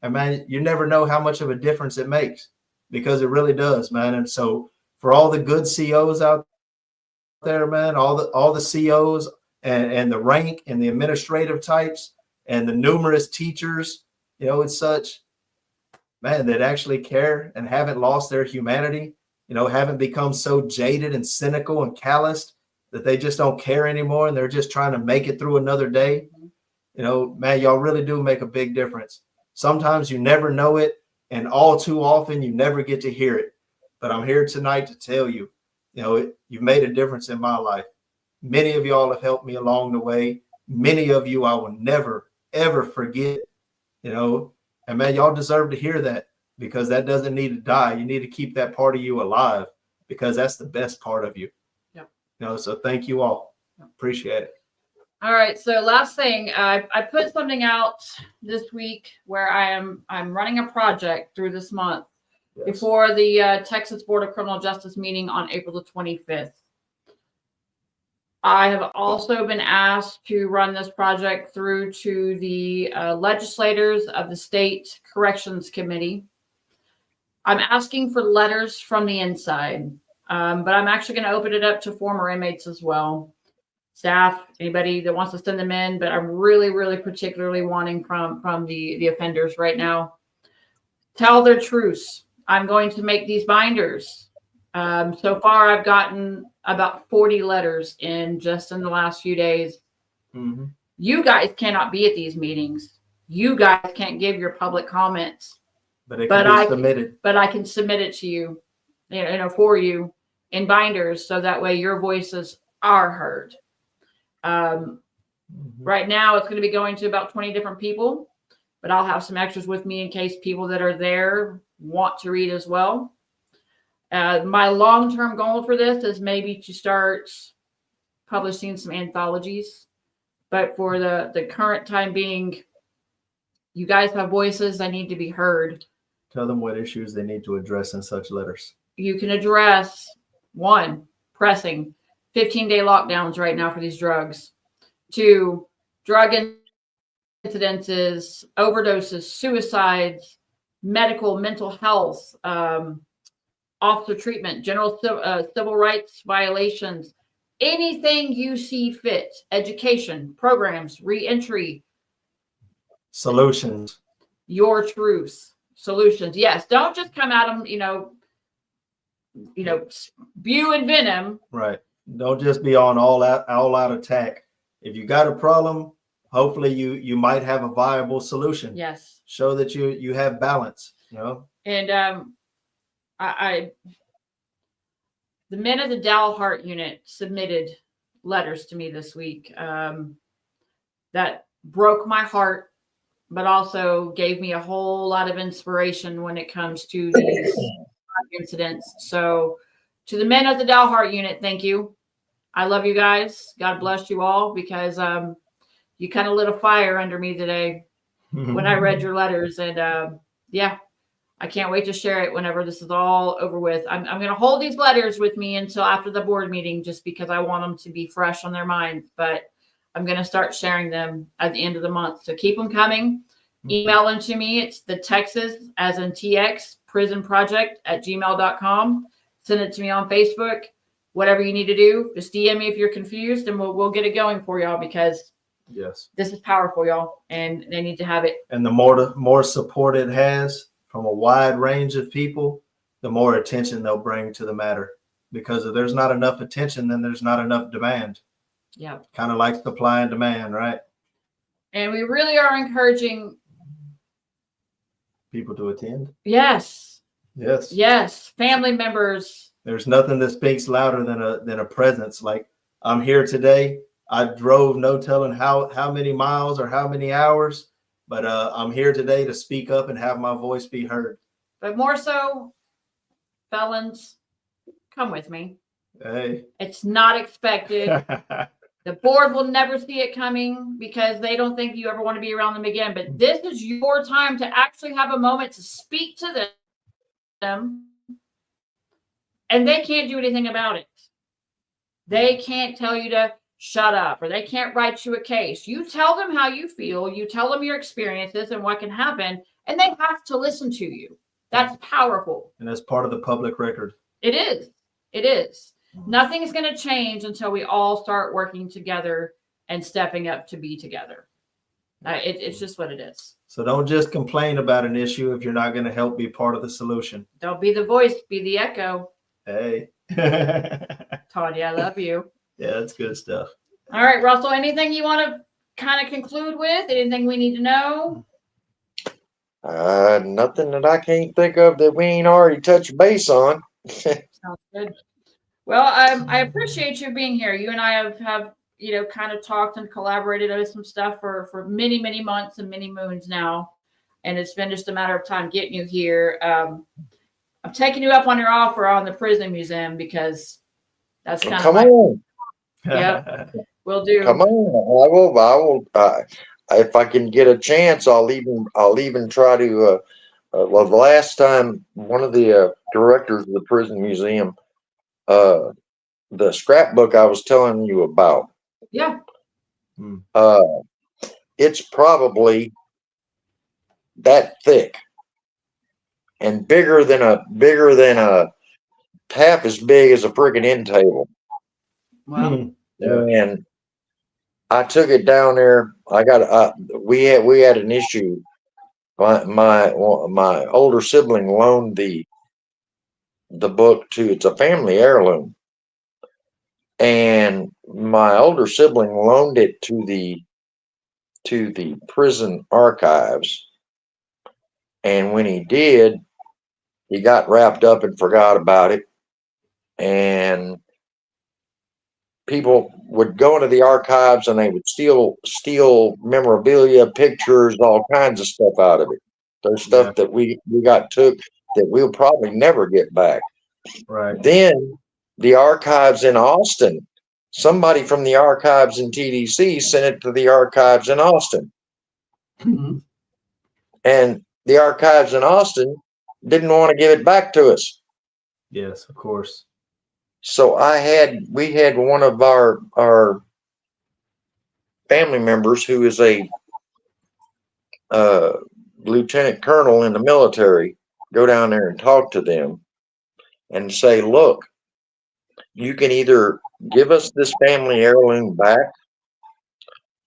And man, you never know how much of a difference it makes, because it really does, man. And so for all the good COs out there, man, all the COs and the rank and the administrative types and the numerous teachers, It's such, man, that actually care and haven't lost their humanity, haven't become so jaded and cynical and calloused that they just don't care anymore. And they're just trying to make it through another day. Man, y'all really do make a big difference. Sometimes you never know it, and all too often you never get to hear it. But I'm here tonight to tell you, you've made a difference in my life. Many of y'all have helped me along the way. Many of you I will never, ever forget, and man, y'all deserve to hear that, because that doesn't need to die. You need to keep that part of you alive, because that's the best part of you. Yep. So thank you all. Appreciate it. All right. So last thing, I put something out this week where I'm running a project through this month before the Texas Board of Criminal Justice meeting on April the 25th. I have also been asked to run this project through to the legislators of the state corrections committee. I'm asking for letters from the inside, but I'm actually going to open it up to former inmates as well. Staff, anybody that wants to send them in, but I'm really, really particularly wanting from the offenders right now. Tell their truths. I'm going to make these binders. So far, I've gotten about 40 letters in just in the last few days. Mm-hmm. You guys cannot be at these meetings. You guys can't give your public comments. But it can be submitted. But I can submit it to you, for you in binders, so that way your voices are heard. Right now, it's going to be going to about 20 different people, but I'll have some extras with me in case people that are there want to read as well. My long-term goal for this is maybe to start publishing some anthologies, but for the current time being, you guys have voices that need to be heard. Tell them what issues they need to address in such letters. You can address, one, pressing 15-day lockdowns right now for these drugs. 2, drug incidences, overdoses, suicides, mental health, officer treatment, general civil rights violations, anything you see fit, education, programs, reentry. Solutions. Your truth. Solutions. Yes. Don't just come at them, spew and venom. Right. Don't just be on all out attack. If you got a problem, hopefully you might have a viable solution. Yes. Show that you have balance, And the men of the Dalhart unit submitted letters to me this week that broke my heart, but also gave me a whole lot of inspiration when it comes to these incidents. So to the men of the Dalhart unit, thank you. I love you guys. God bless you all, because you kind of lit a fire under me today when I read your letters. And I can't wait to share it whenever this is all over with. I'm going to hold these letters with me until after the board meeting, just because I want them to be fresh on their minds. But I'm going to start sharing them at the end of the month. So keep them coming. Email them to me. It's the Texas, as in TX, prison project @gmail.com. Send it to me on Facebook. Whatever you need to do, just DM me if you're confused, and we'll get it going for y'all, because this is powerful, y'all, and they need to have it. And the more support it has from a wide range of people, the more attention they'll bring to the matter. Because if there's not enough attention, then there's not enough demand. Yeah. Kind of like supply and demand, right? And we really are encouraging people to attend. Yes. Yes. Yes. Family members. There's nothing that speaks louder than a presence. Like, I'm here today. I drove no telling how many miles or how many hours, but I'm here today to speak up and have my voice be heard. But more so, felons, come with me. Hey. It's not expected. The board will never see it coming, because they don't think you ever want to be around them again. But this is your time to actually have a moment to speak to them. And they can't do anything about it. They can't tell you to shut up, or they can't write you a case. You tell them how you feel. You tell them your experiences and what can happen, and they have to listen to you. That's powerful. And that's part of the public record. It is. It is. Nothing is going to change until we all start working together and stepping up to be together. It's just what it is. So don't just complain about an issue if you're not going to help be part of the solution. Don't be the voice, be the echo. Hey. Yeah, Tanya, I love you. that's good stuff. All right, Russell, anything you want to kind of conclude with? Anything we need to know? Nothing that I can't think of that we ain't already touched base on. Sounds good. Well, I appreciate you being here. You and I have kind of talked and collaborated on some stuff for many, many months and many moons now. And it's been just a matter of time getting you here. I'm taking you up on your offer on the prison museum because that's kind of on. Yep, will do. Come on. I will. If I can get a chance, I'll even try to. Well, the last time one of the directors of the prison museum, the scrapbook I was telling you about. Yeah. It's probably that thick and bigger than a half as big as a friggin' end table. Wow. Yeah. And I took it down there. We had an issue. My older sibling loaned the book it's a family heirloom, and my older sibling loaned it to the prison archives. And when he did, he got wrapped up and forgot about it. And people would go into the archives and they would steal memorabilia, pictures, all kinds of stuff out of it. There's stuff that we took that we'll probably never get back. Right. Then the archives in Austin, somebody from the archives in TDC sent it to the archives in Austin. Mm-hmm. And the archives in Austin didn't want to give it back to us. Yes, of course. So we had one of our family members who is a lieutenant colonel in the military go down there and talk to them and say, look, you can either give us this family heirloom back,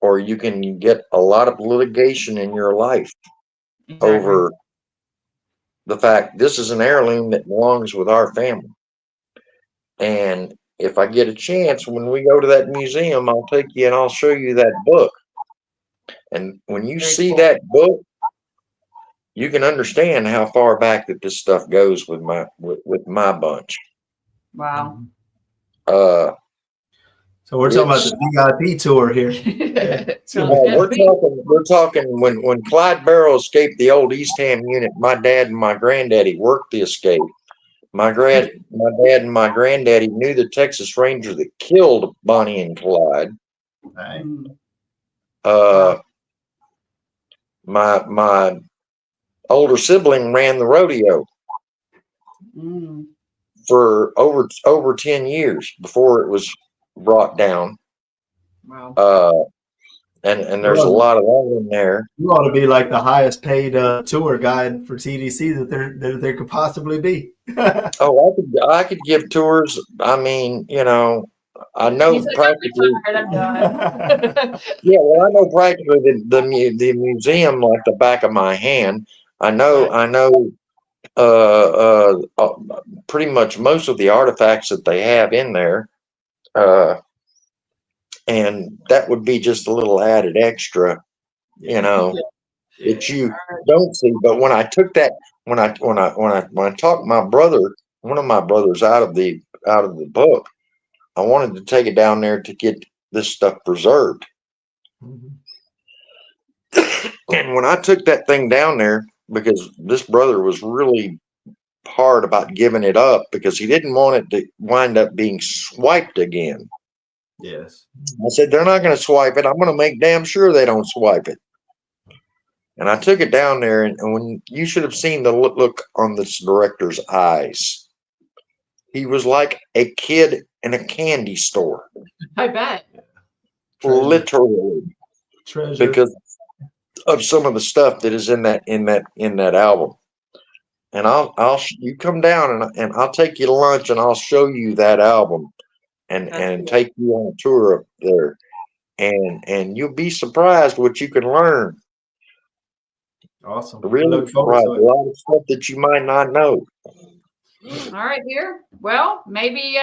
or you can get a lot of litigation in your life over the fact this is an heirloom that belongs with our family. And if I get a chance, when we go to that museum, I'll take you and I'll show you that book. And when you see that book, you can understand how far back that this stuff goes with my bunch. Wow. So we're talking about the VIP tour here. We're talking when Clyde Barrow escaped the old East Ham unit. My dad and my granddaddy worked the escape. My dad and my granddaddy knew the Texas Ranger that killed Bonnie and Clyde. Right. My older sibling ran the rodeo for over 10 years before it was brought down. Wow. And there's a lot of that in there. You ought to be like the highest paid tour guide for TDC that there could possibly be. Oh, I could give tours. I mean, I know practically. Yeah, well, I know practically the museum like the back of my hand. I know pretty much most of the artifacts that they have in there. And that would be just a little added extra, that you don't see. But when I took that, when I talked one of my brothers out of the book, I wanted to take it down there to get this stuff preserved. Mm-hmm. And when I took that thing down there, because this brother was really hard about giving it up because he didn't want it to wind up being swiped again. Yes. I said, they're not going to swipe it. I'm going to make damn sure they don't swipe it. And I took it down there, and when you should have seen the look on this director's eyes. He was like a kid in a candy store. I bet. Literally. Treasure. Because of some of the stuff that is in that album. And you come down and I'll take you to lunch and I'll show you that album and take you on a tour up there. And you'll be surprised what you can learn. Awesome. Really, Look forward right, to a it. lot of stuff that you might not know. All right, here. Well, maybe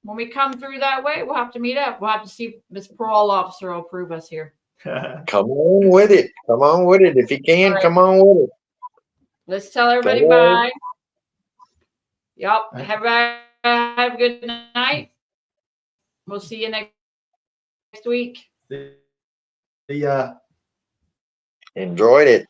when we come through that way, we'll have to meet up. We'll have to see if this parole officer will approve us here. Come on with it. Come on with it. If you can, All right. come on with it. Let's tell everybody Okay. bye. Yep. Have a good night. We'll see you next week. See ya. Enjoyed it.